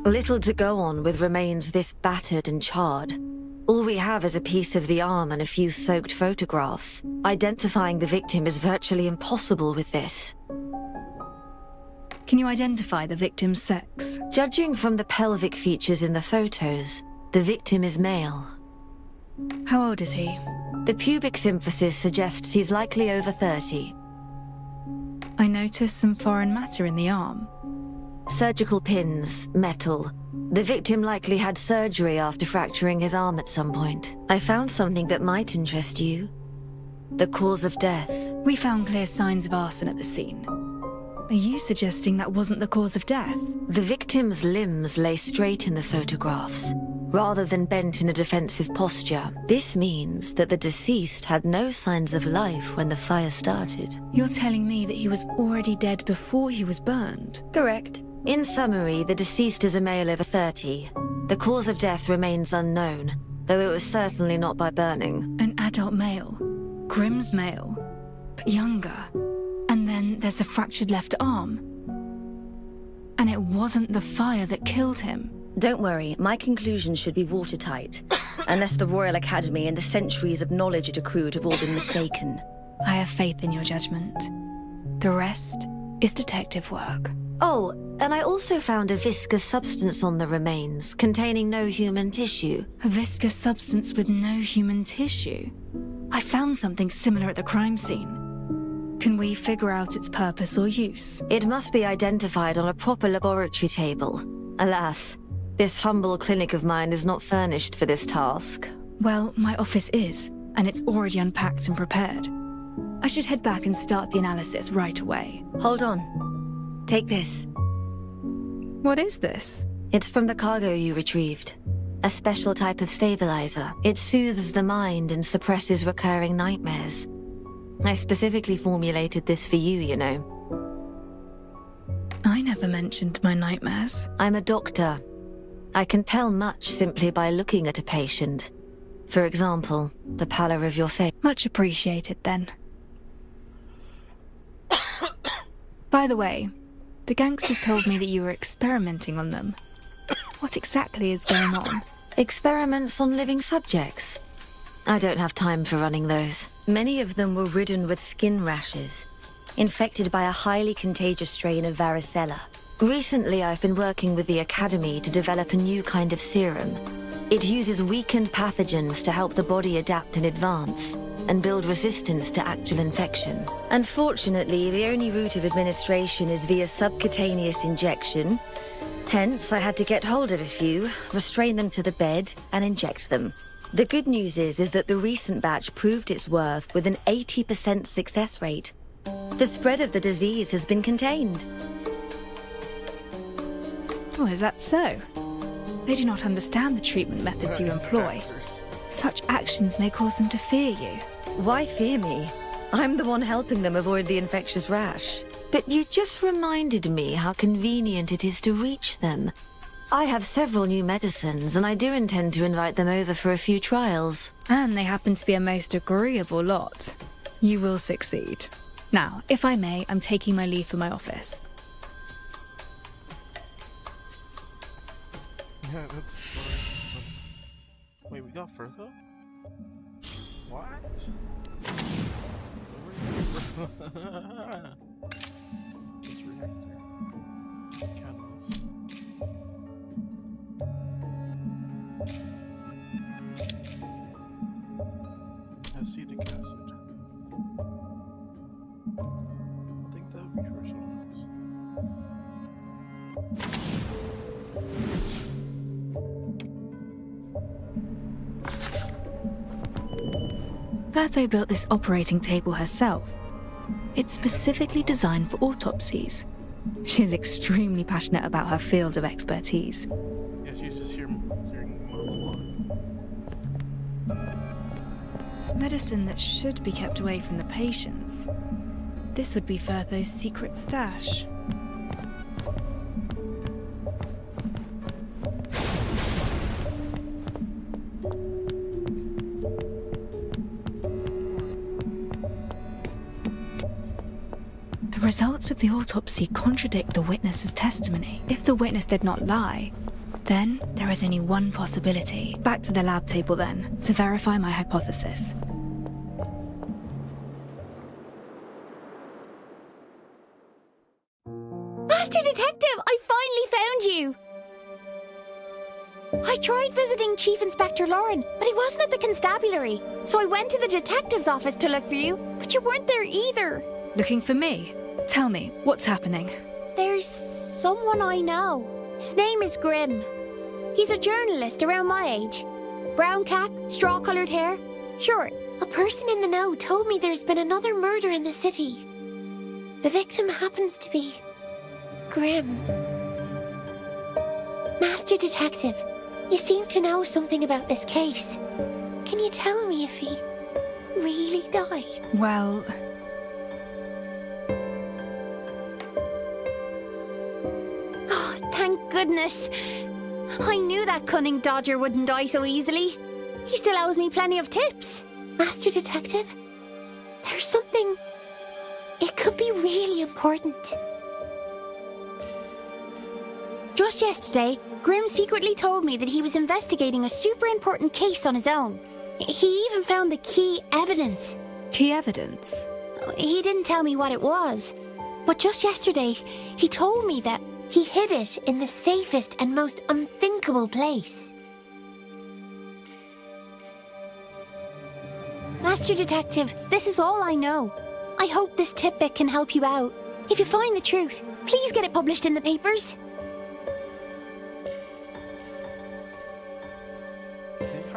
Little to go on with remains this battered and charred. All we have is a piece of the arm and a few soaked photographs. Identifying the victim is virtually impossible with this. Can you identify the victim's sex? Judging from the pelvic features in the photos, the victim is male. How old is he? The pubic symphysis suggests he's likely over 30. I noticed some foreign matter in the arm. Surgical pins, metal. The victim likely had surgery after fracturing his arm at some point. I found something that might interest you. The cause of death. We found clear signs of arson at the scene. Are you suggesting that wasn't the cause of death? The victim's limbs lay straight in the photographs, rather than bent in a defensive posture. This means that the deceased had no signs of life when the fire started. You're telling me that he was already dead before he was burned? Correct. In summary, the deceased is a male over 30. The cause of death remains unknown, though it was certainly not by burning. An adult male. Grimm's male. But younger. And then there's the fractured left arm. And it wasn't the fire that killed him. Don't worry, my conclusions should be watertight. Unless the Royal Academy and the centuries of knowledge it accrued have all been mistaken. I have faith in your judgment. The rest is detective work. Oh, and I also found a viscous substance on the remains, containing no human tissue. A viscous substance with no human tissue? I found something similar at the crime scene. Can we figure out its purpose or use? It must be identified on a proper laboratory table. Alas, this humble clinic of mine is not furnished for this task. Well, my office is, and it's already unpacked and prepared. I should head back and start the analysis right away. Hold on. Take this. What is this? It's from the cargo you retrieved. A special type of stabilizer. It soothes the mind and suppresses recurring nightmares. I specifically formulated this for you, you know. I never mentioned my nightmares. I'm a doctor. I can tell much simply by looking at a patient. For example, the pallor of your face. Much appreciated, then. By the way, the gangsters told me that you were experimenting on them. What exactly is going on? Experiments on living subjects. I don't have time for running those. Many of them were ridden with skin rashes, infected by a highly contagious strain of varicella. Recently, I've been working with the Academy to develop a new kind of serum. It uses weakened pathogens to help the body adapt in advance and build resistance to actual infection. Unfortunately, the only route of administration is via subcutaneous injection. Hence, I had to get hold of a few, restrain them to the bed, and inject them. The good news is that the recent batch proved its worth with an 80% success rate. The spread of the disease has been contained. Oh, is that so? They do not understand the treatment methods you employ. Such actions may cause them to fear you. Why fear me? I'm the one helping them avoid the infectious rash. But you just reminded me how convenient it is to reach them. I have several new medicines, and I do intend to invite them over for a few trials. And they happen to be a most agreeable lot. You will succeed. Now, if I may, I'm taking my leave for my office. Yeah, that's fine. Wait, we got further? What? This reactor. Catalyst. Acetic acid. I think that would be for something else. Bertho built this operating table herself. It's specifically designed for autopsies. She's extremely passionate about her field of expertise. Yeah, she's just hearing Medicine that should be kept away from the patients. This would be Bertho's secret stash. The results of the autopsy contradict the witness's testimony. If the witness did not lie, then there is only one possibility. Back to the lab table then, to verify my hypothesis. Master Detective, I finally found you! I tried visiting Chief Inspector Lauren, but he wasn't at the constabulary. So I went to the detective's office to look for you, but you weren't there either. Looking for me? Tell me, what's happening? There's someone I know. His name is Grimm. He's a journalist around my age. Brown cap, straw-coloured hair. Sure, a person in the know told me there's been another murder in the city. The victim happens to be Grimm. Master Detective, you seem to know something about this case. Can you tell me if he really died? Well... Oh, thank goodness. I knew that cunning dodger wouldn't die so easily. He still owes me plenty of tips. Master Detective, there's something... It could be really important. Just yesterday, Grimm secretly told me that he was investigating a super important case on his own. He even found the key evidence. Key evidence? He didn't tell me what it was. But just yesterday, he told me that he hid it in the safest and most unthinkable place. Master Detective, this is all I know. I hope this tidbit can help you out. If you find the truth, please get it published in the papers.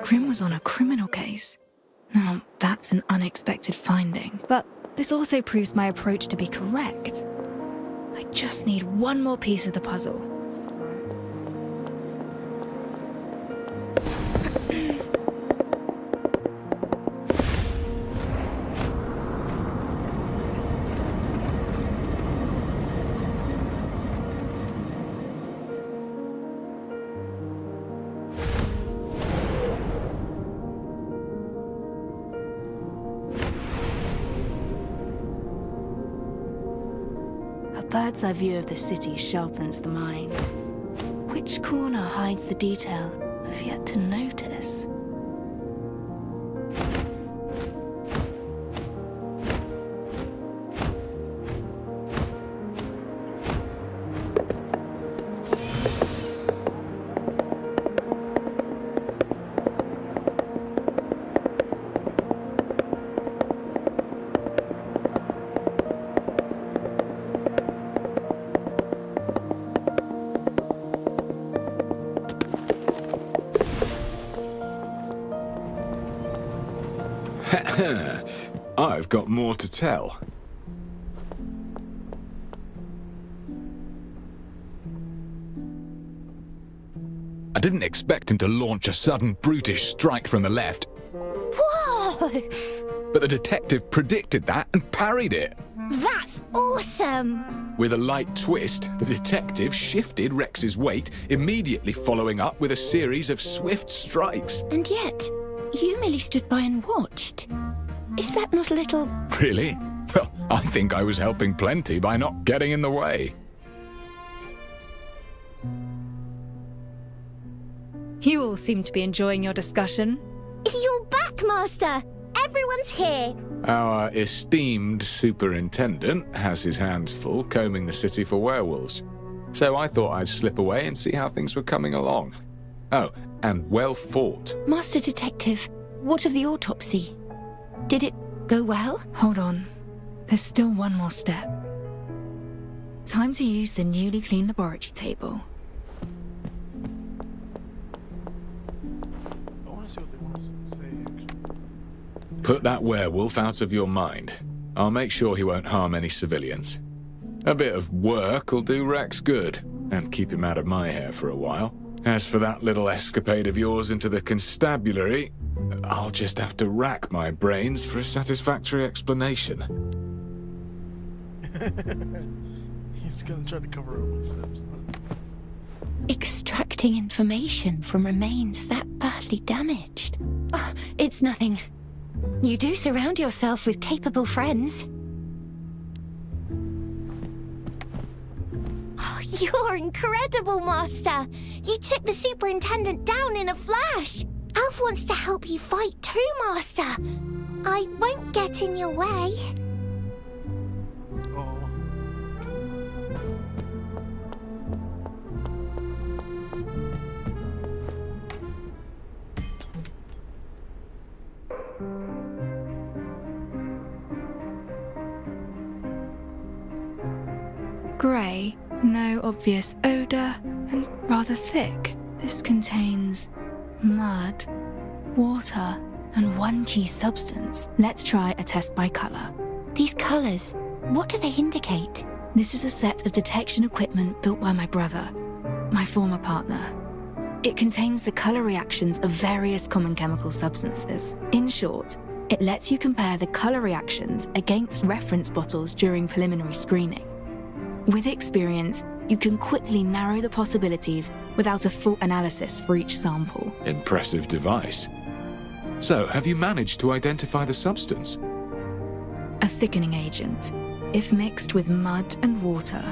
Grimm was on a criminal case. Now, that's an unexpected finding. But this also proves my approach to be correct. I just need one more piece of the puzzle. Bird's eye view of the city sharpens the mind. Which corner hides the detail I've yet to notice? I've got more to tell. I didn't expect him to launch a sudden brutish strike from the left. Whoa! But the detective predicted that and parried it. That's awesome! With a light twist, the detective shifted Rex's weight, immediately following up with a series of swift strikes. And yet, you merely stood by and watched. Is that not a little... Really? Well, I think I was helping plenty by not getting in the way. You all seem to be enjoying your discussion. You're back, Master! Everyone's here! Our esteemed superintendent has his hands full combing the city for werewolves. So I thought I'd slip away and see how things were coming along. Oh, and well fought. Master Detective, what of the autopsy? Did it go well? Hold on. There's still one more step. Time to use the newly cleaned laboratory table. I want to see what they want to say, actually. put that werewolf out of your mind. I'll make sure he won't harm any civilians. A bit of work will do Rex good, and keep him out of my hair for a while. As for that little escapade of yours into the constabulary, I'll just have to rack my brains for a satisfactory explanation. He's gonna try to cover up his steps. Extracting information from remains that badly damaged. Oh, it's nothing. You do surround yourself with capable friends. Oh, you're incredible, Master. You took the superintendent down in a flash. Alf wants to help you fight too, Master. I won't get in your way. Grey, no obvious odour, and rather thick. This contains mud, water, and one key substance. Let's try a test by colour. These colours, what do they indicate? This is a set of detection equipment built by my brother, my former partner. It contains the colour reactions of various common chemical substances. In short, it lets you compare the colour reactions against reference bottles during preliminary screening. With experience, you can quickly narrow the possibilities without a full analysis for each sample. Impressive device. So, have you managed to identify the substance? A thickening agent. If mixed with mud and water,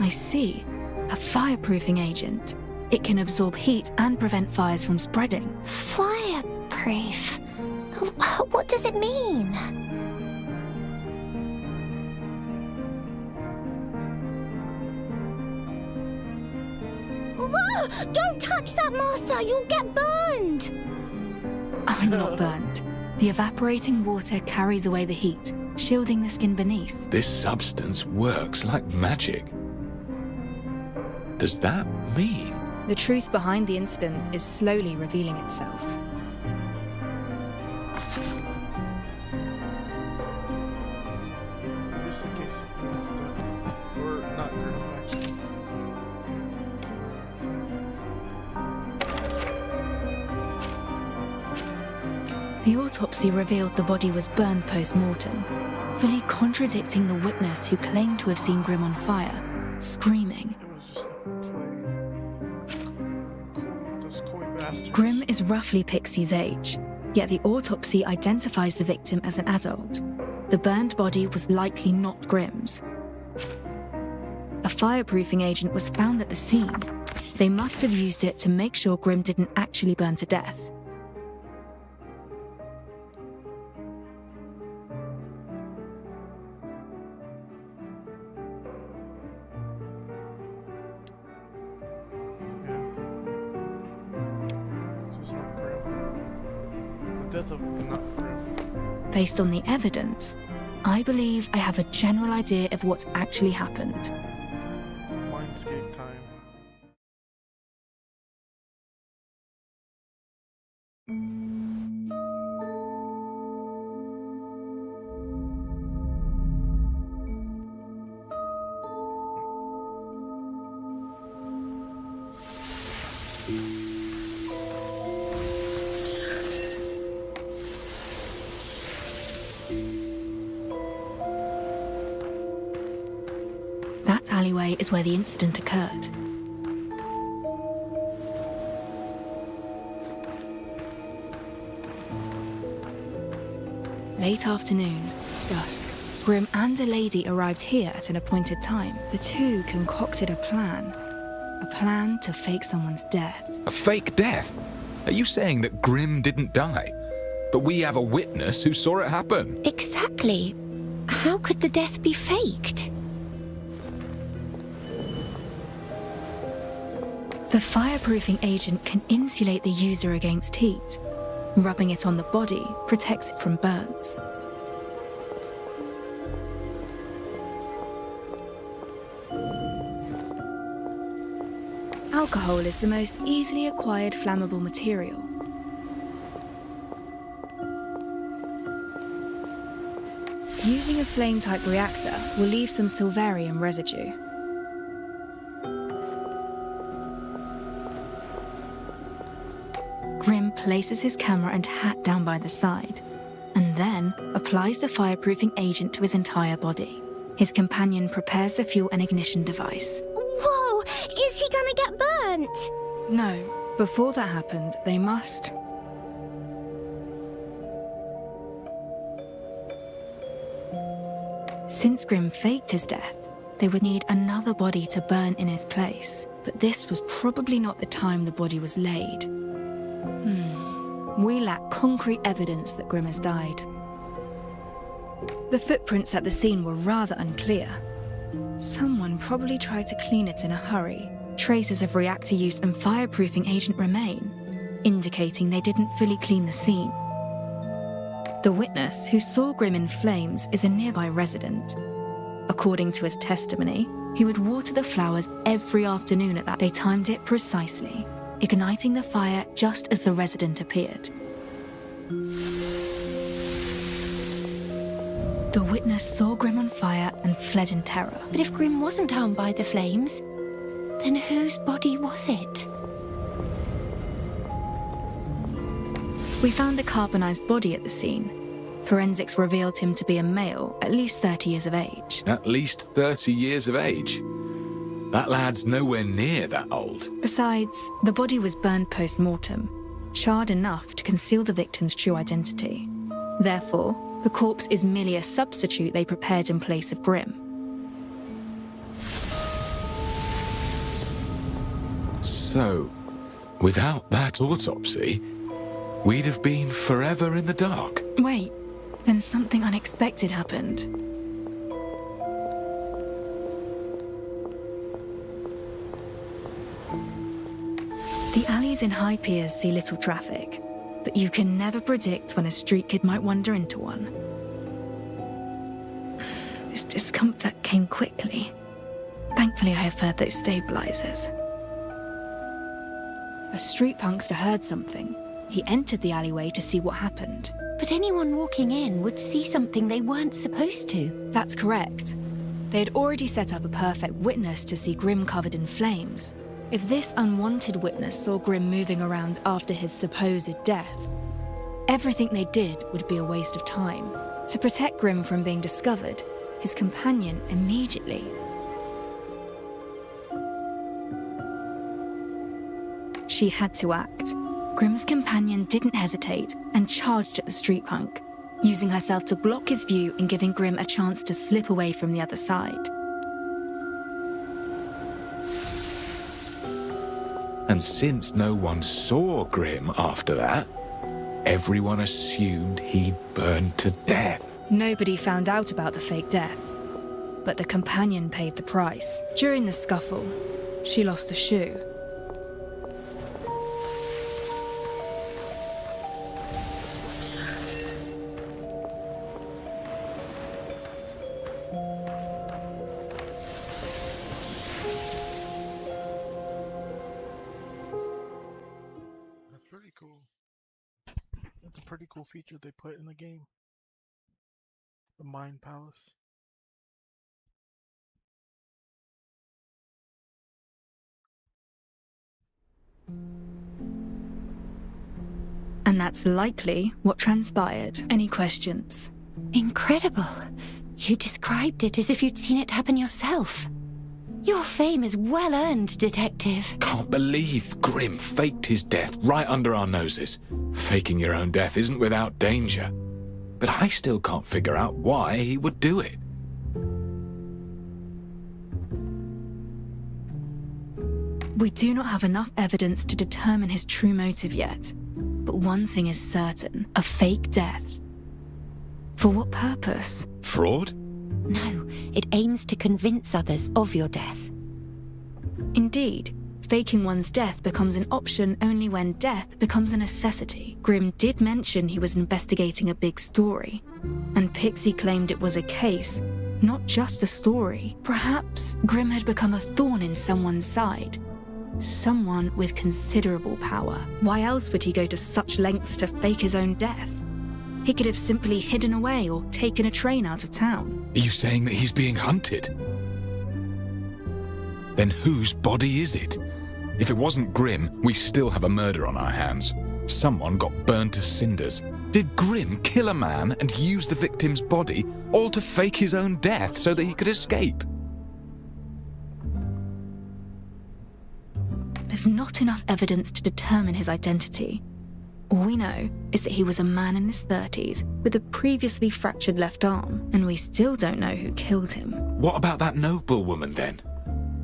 I see. A fireproofing agent. It can absorb heat and prevent fires from spreading. Fireproof? What does it mean? Don't touch that, Master! You'll get burned! I'm not burnt. The evaporating water carries away the heat, shielding the skin beneath. This substance works like magic. Does that mean? The truth behind the incident is slowly revealing itself. The autopsy revealed the body was burned post-mortem, fully contradicting the witness who claimed to have seen Grim on fire, screaming. Grim is roughly Pixie's age, yet the autopsy identifies the victim as an adult. The burned body was likely not Grim's. A fireproofing agent was found at the scene. They must have used it to make sure Grim didn't actually burn to death. Based on the evidence, I believe I have a general idea of what actually happened. Mindscape time. That alleyway is where the incident occurred. Late afternoon, dusk. Grim and a lady arrived here at an appointed time. The two concocted a plan to fake someone's death. A fake death? Are you saying that Grim didn't die? But we have a witness who saw it happen. Exactly. How could the death be faked? The fireproofing agent can insulate the user against heat. Rubbing it on the body protects it from burns. Alcohol is the most easily acquired flammable material. Using a flame-type reactor will leave some silverium residue. Grim places his camera and hat down by the side, and then applies the fireproofing agent to his entire body. His companion prepares the fuel and ignition device. Whoa! Is he gonna get burnt? No, before that happened, they must... Since Grim faked his death, they would need another body to burn in his place. But this was probably not the time the body was laid. We lack concrete evidence that Grim has died. The footprints at the scene were rather unclear. Someone probably tried to clean it in a hurry. Traces of reactor use and fireproofing agent remain, indicating they didn't fully clean the scene. The witness who saw Grim in flames is a nearby resident. According to his testimony, he would water the flowers every afternoon at that. They timed it precisely, igniting the fire just as the resident appeared. The witness saw Grim on fire and fled in terror. But if Grim wasn't harmed by the flames, then whose body was it? We found a carbonized body at the scene. Forensics revealed him to be a male, at least 30 years of age. At least 30 years of age? That lad's nowhere near that old. Besides, the body was burned post-mortem, charred enough to conceal the victim's true identity. Therefore, the corpse is merely a substitute they prepared in place of Grim. So, without that autopsy, we'd have been forever in the dark. Wait, then something unexpected happened. The alleys in high piers see little traffic, but you can never predict when a street kid might wander into one. This discomfort came quickly. Thankfully, I have heard those stabilizers. A street punkster heard something. He entered the alleyway to see what happened. But anyone walking in would see something they weren't supposed to. That's correct. They had already set up a perfect witness to see Grim covered in flames. If this unwanted witness saw Grim moving around after his supposed death, everything they did would be a waste of time. To protect Grim from being discovered, his companion immediately... She had to act. Grim's companion didn't hesitate and charged at the street punk, using herself to block his view and giving Grim a chance to slip away from the other side. And since no one saw Grim after that, everyone assumed he'd burned to death. Nobody found out about the fake death, but the companion paid the price. During the scuffle, she lost a shoe. That's a pretty cool feature they put in the game. The Mind Palace. And that's likely what transpired. Any questions? Incredible. You described it as if you'd seen it happen yourself. Your fame is well earned, Detective. Can't believe Grim faked his death right under our noses. Faking your own death isn't without danger. But I still can't figure out why he would do it. We do not have enough evidence to determine his true motive yet. But one thing is certain, a fake death. For what purpose? Fraud? No, it aims to convince others of your death. Indeed, faking one's death becomes an option only when death becomes a necessity. Grim did mention he was investigating a big story, and Pixie claimed it was a case, not just a story. Perhaps Grim had become a thorn in someone's side. Someone with considerable power. Why else would he go to such lengths to fake his own death? He could have simply hidden away or taken a train out of town. Are you saying that he's being hunted? Then whose body is it? If it wasn't Grimm, we still have a murder on our hands. Someone got burned to cinders. Did Grimm kill a man and use the victim's body, all to fake his own death so that he could escape? There's not enough evidence to determine his identity. All we know is that he was a man in his 30s with a previously fractured left arm, and we still don't know who killed him. What about that noblewoman then?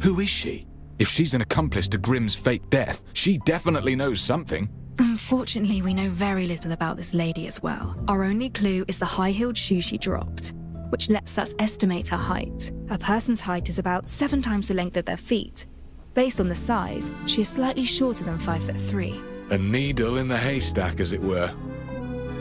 Who is she? If she's an accomplice to Grimm's fake death, she definitely knows something. Unfortunately, we know very little about this lady as well. Our only clue is the high-heeled shoe she dropped, which lets us estimate her height. A person's height is about 7 times the length of their feet. Based on the size, she is slightly shorter than 5'3". A needle in the haystack, as it were.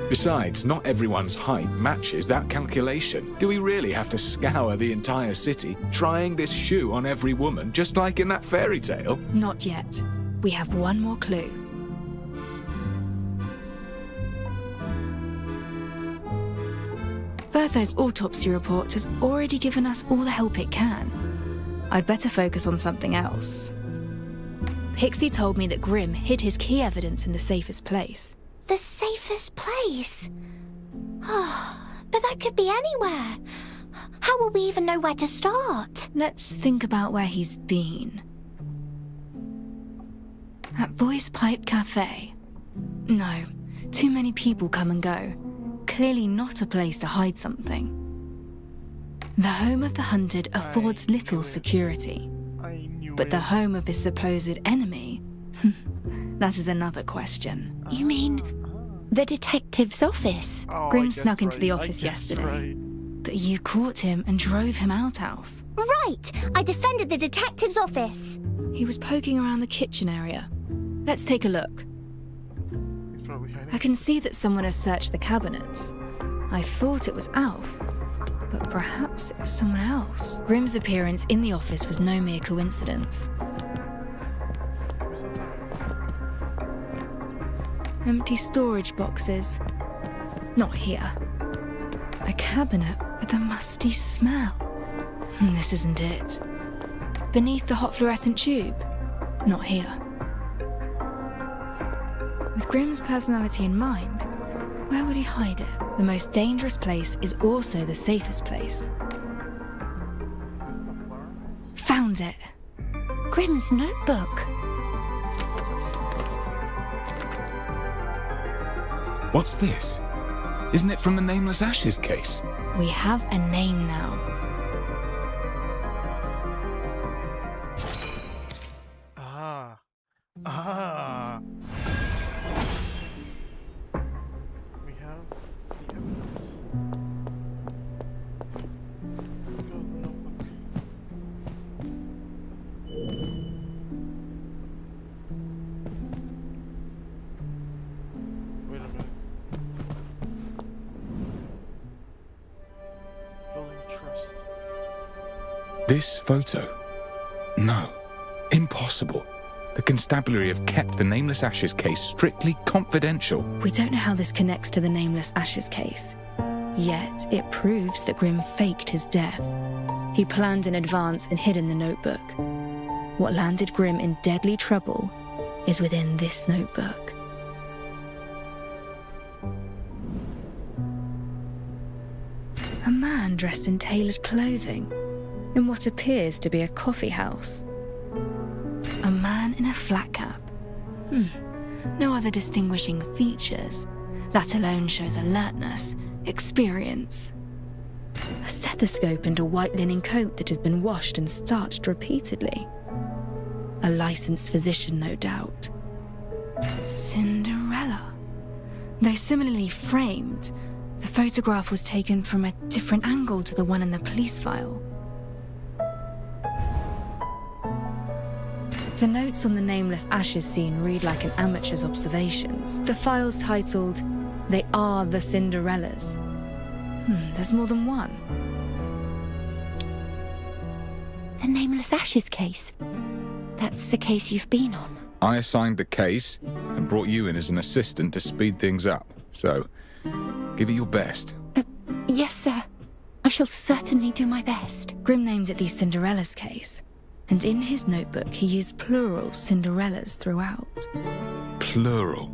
Besides, not everyone's height matches that calculation. Do we really have to scour the entire city, trying this shoe on every woman, just like in that fairy tale? Not yet. We have one more clue. Bertho's autopsy report has already given us all the help it can. I'd better focus on something else. Pixie told me that Grimm hid his key evidence in the safest place. The safest place? Oh, but that could be anywhere. How will we even know where to start? Let's think about where he's been. At Voice Pipe Cafe. No, too many people come and go. Clearly not a place to hide something. The home of the hunted affords little security. But the home of his supposed enemy? That is another question. You mean the detective's office? Grimm snuck into the office yesterday. But you caught him and drove him out, Alf. Right! I defended the detective's office. He was poking around the kitchen area. Let's take a look. I can see that someone has searched the cabinets. I thought it was Alf, but perhaps it was someone else. Grimm's appearance in the office was no mere coincidence. Empty storage boxes. Not here. A cabinet with a musty smell. This isn't it. Beneath the hot fluorescent tube. Not here. With Grimm's personality in mind, where would he hide it? The most dangerous place is also the safest place. Found it. Grimm's notebook. What's this? Isn't it from the Nameless Ashes case? We have a name now. We have the evidence. Let's go to the notebook. Wait a minute. Building trust. This photo? No. Impossible. The constabulary have kept the Nameless Ashes case strictly confidential. We don't know how this connects to the Nameless Ashes case. Yet, it proves that Grimm faked his death. He planned in advance and hid in the notebook. What landed Grimm in deadly trouble is within this notebook. A man dressed in tailored clothing, in what appears to be a coffee house. A man in a flat cap. No other distinguishing features. That alone shows alertness, experience. A stethoscope and a white linen coat that has been washed and starched repeatedly. A licensed physician, no doubt. Cinderella. Though similarly framed, the photograph was taken from a different angle to the one in the police file. The notes on the Nameless Ashes scene read like an amateur's observations. The file's titled, "They Are the Cinderellas." There's more than one. The Nameless Ashes case. That's the case you've been on. I assigned the case and brought you in as an assistant to speed things up. So, Give it your best. Yes, sir. I shall certainly do my best. Grim named it the Cinderella's case, and in his notebook he used plural Cinderellas throughout. Plural.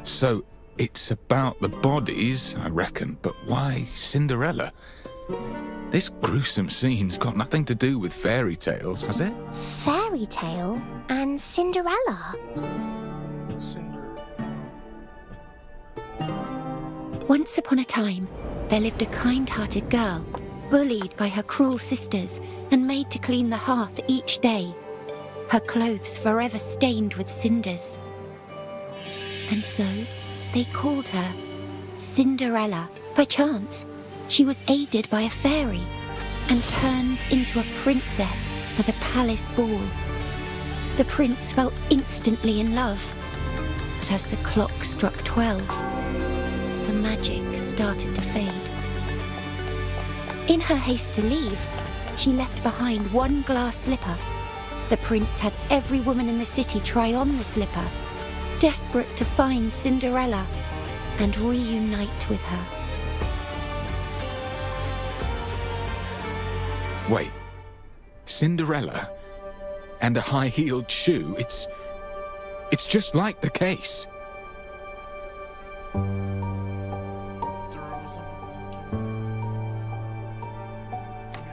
So it's about the bodies, I reckon, but why Cinderella? This gruesome scene's got nothing to do with fairy tales, has it? Fairy tale and Cinderella. Once upon a time, there lived a kind-hearted girl, bullied by her cruel sisters and made to clean the hearth each day, her clothes forever stained with cinders. And so, they called her Cinderella. By chance, she was aided by a fairy and turned into a princess for the palace ball. The prince fell instantly in love, but as the clock struck 12, the magic started to fade. In her haste to leave, she left behind one glass slipper. The prince had every woman in the city try on the slipper, desperate to find Cinderella and reunite with her. Wait. Cinderella? And a high-heeled shoe? It's just like the case.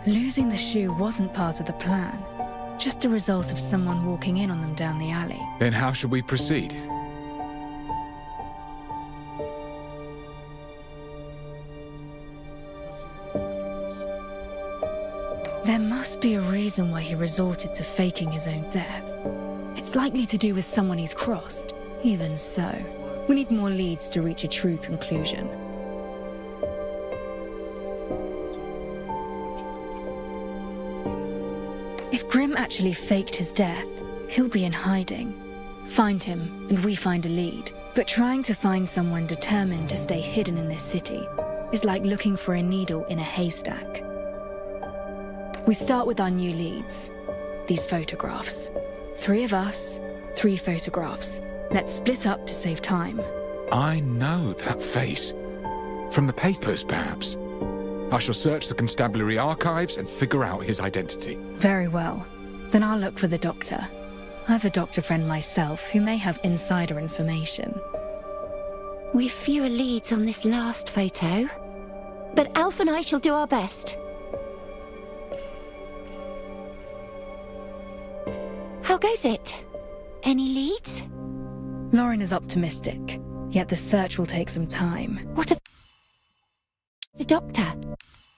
Losing the shoe wasn't part of the plan, just a result of someone walking in on them down the alley. Then how should we proceed? There must be a reason why he resorted to faking his own death. It's likely to do with someone he's crossed. Even so, we need more leads to reach a true conclusion. If Grim actually faked his death, he'll be in hiding. Find him, and we find a lead. But trying to find someone determined to stay hidden in this city is like looking for a needle in a haystack. We start with our new leads. These photographs. 3 of us, 3 photographs. Let's split up to save time. I know that face. From the papers, perhaps. I shall search the constabulary archives and figure out his identity. Very well. Then I'll look for the doctor. I have a doctor friend myself who may have insider information. We've fewer leads on this last photo, but Alf and I shall do our best. How goes it? Any leads? Lauren is optimistic, yet the search will take some time. What of the doctor?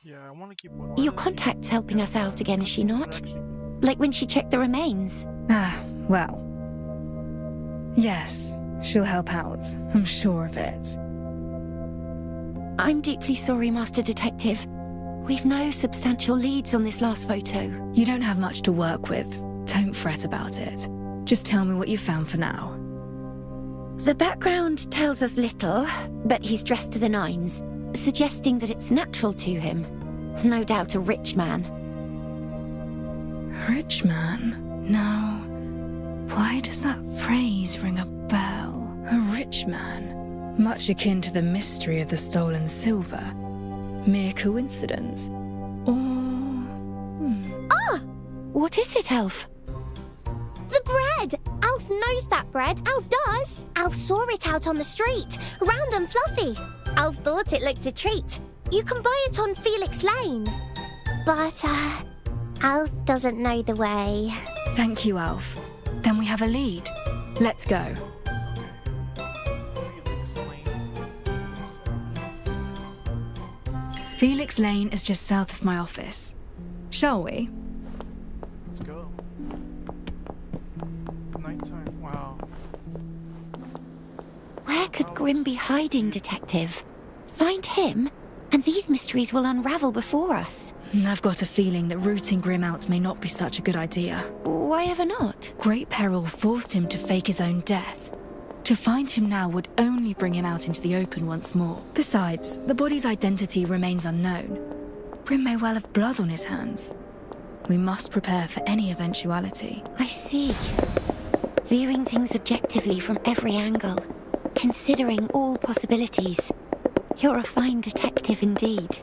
Yeah, I want to keep one. Your contact's helping us out again, is she not? Like when she checked the remains. Ah, well. Yes, she'll help out. I'm sure of it. I'm deeply sorry, Master Detective. We've no substantial leads on this last photo. You don't have much to work with. Don't fret about it. Just tell me what you found for now. The background tells us little, but he's dressed to the nines, suggesting that it's natural to him. No doubt a rich man. Rich man? No. Why does that phrase ring a bell? A rich man? Much akin to the mystery of the stolen silver. Mere coincidence? Or... Ah! What is it, Alf? The bread! Alf knows that bread. Alf does. Alf saw it out on the street, round and fluffy. Alf thought it looked a treat. You can buy it on Felix Lane. But, Alf doesn't know the way. Thank you, Alf. Then we have a lead. Let's go. Felix Lane is just south of my office. Shall we? Let's go. It's nighttime. Wow. Where could Grim be hiding, Detective? Find him, and these mysteries will unravel before us. I've got a feeling that rooting Grim out may not be such a good idea. Why ever not? Great peril forced him to fake his own death. To find him now would only bring him out into the open once more. Besides, the body's identity remains unknown. Grim may well have blood on his hands. We must prepare for any eventuality. I see. Viewing things objectively from every angle, considering all possibilities. You're a fine detective indeed.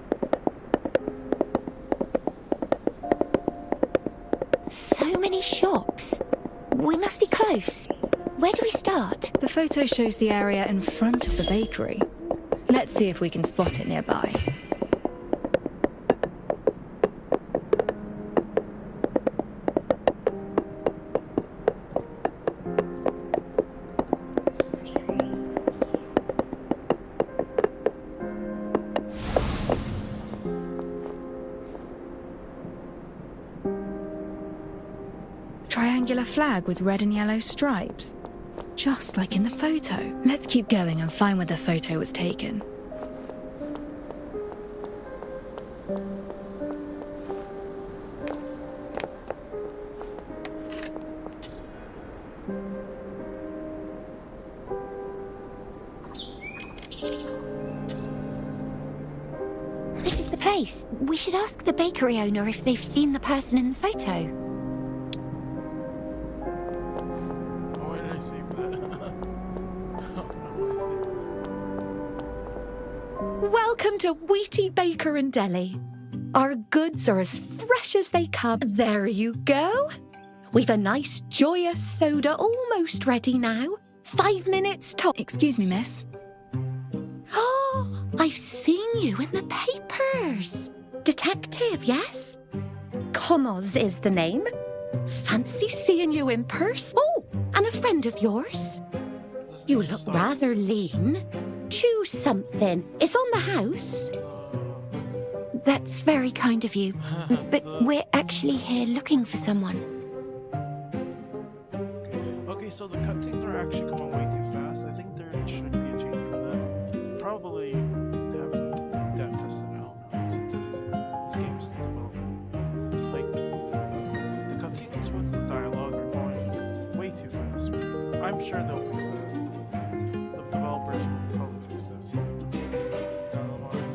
So many shops. We must be close. Where do we start? The photo shows the area in front of the bakery. Let's see if we can spot it nearby. Triangular flag with red and yellow stripes. Just like in the photo. Let's keep going and find where the photo was taken. This is the place. We should ask the bakery owner if they've seen the person in the photo. Welcome to Wheaty Baker and Deli. Our goods are as fresh as they come. There you go. We've a nice joyous soda almost ready now. 5 minutes top. Excuse me, miss. Oh, I've seen you in the papers. Detective, yes? Comoz is the name. Fancy seeing you in person. Oh, and a friend of yours. You look rather lean. Choose something. It's on the house. That's very kind of you. But we're actually here looking for someone. Okay, so the cutscenes are actually going way too fast. I think there should be a change for that. Probably they haven't dev tested it out since this game's in development. Like, the cutscenes with the dialogue are going way too fast. I'm sure they'll fix that. The developers will probably fix this down the line.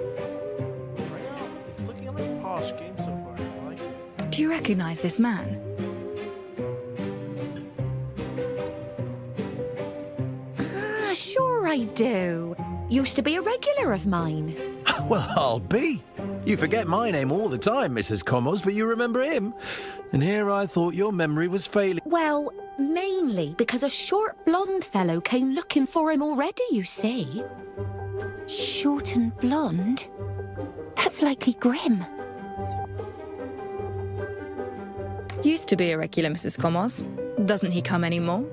Right now, it's looking like a polished game so far. I like it. Do you recognize this man? Sure I do. Used to be a regular of mine. Well, I'll be. You forget my name all the time, Mrs. Commos, but you remember him. And here I thought your memory was failing. Well, mainly because a short blonde fellow came looking for him already, you see. Short and blonde? That's likely Grim. Used to be a regular, Mrs. Commos. Doesn't he come anymore?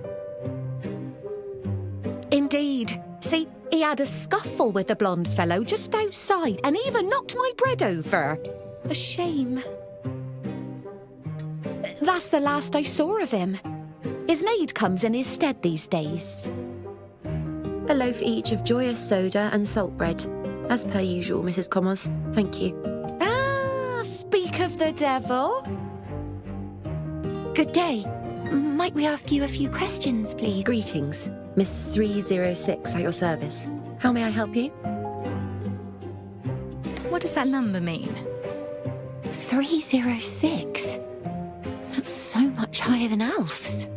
Indeed. See, he had a scuffle with the blonde fellow just outside and even knocked my bread over. A shame. That's the last I saw of him. His maid comes in his stead these days. A loaf each of joyous soda and salt bread. As per usual, Mrs. Commos. Thank you. Ah, speak of the devil. Good day. Might we ask you a few questions, please? Greetings. Mrs. 306 at your service. How may I help you? What does that number mean? 306? That's so much higher than Alf's.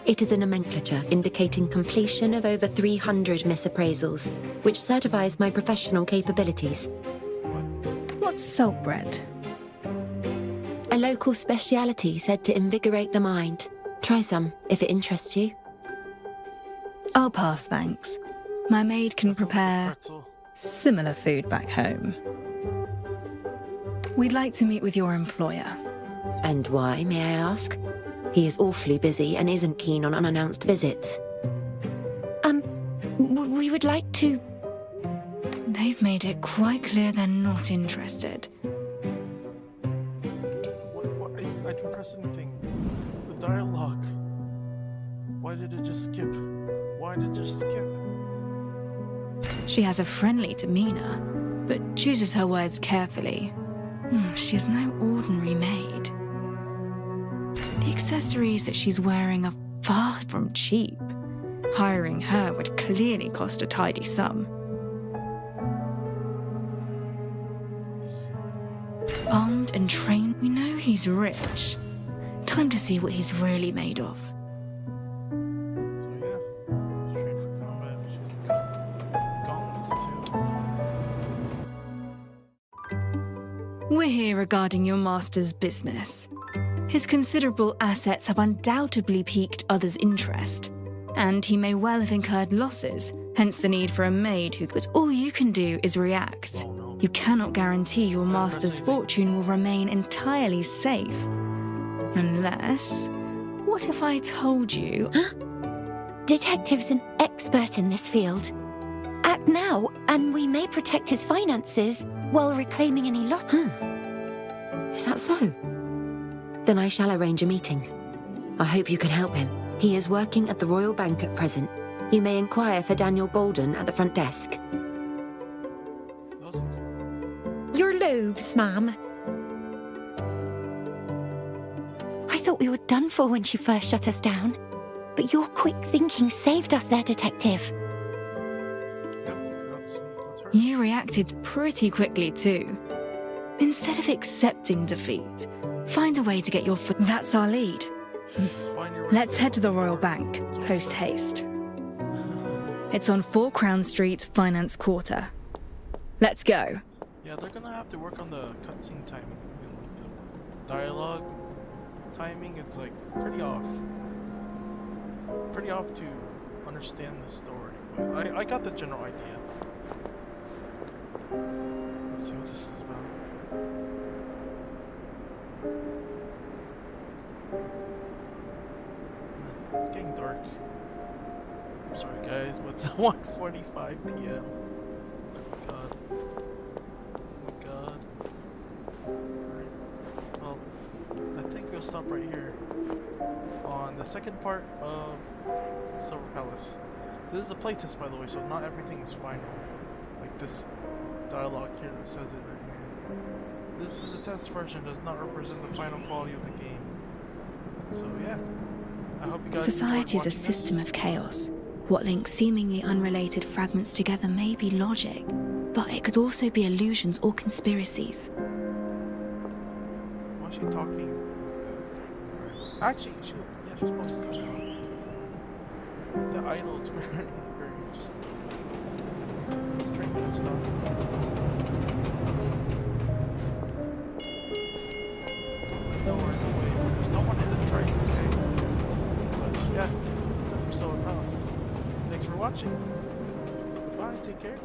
It is a nomenclature indicating completion of over 300 misappraisals, which certifies my professional capabilities. What's salt bread? A local speciality said to invigorate the mind. Try some, if it interests you. I'll pass, thanks. My maid can prepare similar food back home. We'd like to meet with your employer. And why, may I ask? He is awfully busy and isn't keen on unannounced visits. We would like to... They've made it quite clear they're not interested. I didn't press anything. The dialogue. Why did it just skip? Why did it just skip? She has a friendly demeanor, but chooses her words carefully. She's no ordinary maid. The accessories that she's wearing are far from cheap. Hiring her would clearly cost a tidy sum. Armed and trained, we know he's rich. Time to see what he's really made of. We're here regarding your master's business. His considerable assets have undoubtedly piqued others' interest, and he may well have incurred losses, hence the need for a maid who... But all you can do is react. You cannot guarantee your master's fortune will remain entirely safe. Unless... What if I told you... Huh? Detective's an expert in this field. Act now, and we may protect his finances while reclaiming any loss. Is that so? Then I shall arrange a meeting. I hope you can help him. He is working at the Royal Bank at present. You may inquire for Daniel Bolden at the front desk. Your loaves, ma'am. I thought we were done for when she first shut us down. But your quick thinking saved us there, Detective. You reacted pretty quickly too. Instead of accepting defeat, find a way to get your foot... That's our lead. Let's head to the Royal Bank, post haste. It's on 4 Crown Street, Finance Quarter. Let's go. Yeah, they're gonna have to work on the cutscene timing and like the dialogue timing. It's like pretty off to understand the story, but I got the general idea. Let's see what this is about. It's getting dark. I'm sorry guys, but it's 1:45 p.m. God. Oh my god. Alright. Well, I think we'll stop right here on the second part of Silver Palace. This is a playtest, by the way, so not everything is final. Like this dialogue here that says it right here. This is a test version, does not represent the final quality of the game. So yeah, I hope you guys Society is a system of chaos. What links seemingly unrelated fragments together may be logic, but it could also be illusions or conspiracies. Why is she talking? Actually, she's supposed to be now. The idol is very interesting. Strange stuff. Nowhere in the way. There's no one in the train, okay? But yeah, that's it for Silver Palace. Thanks for watching. Bye, take care now.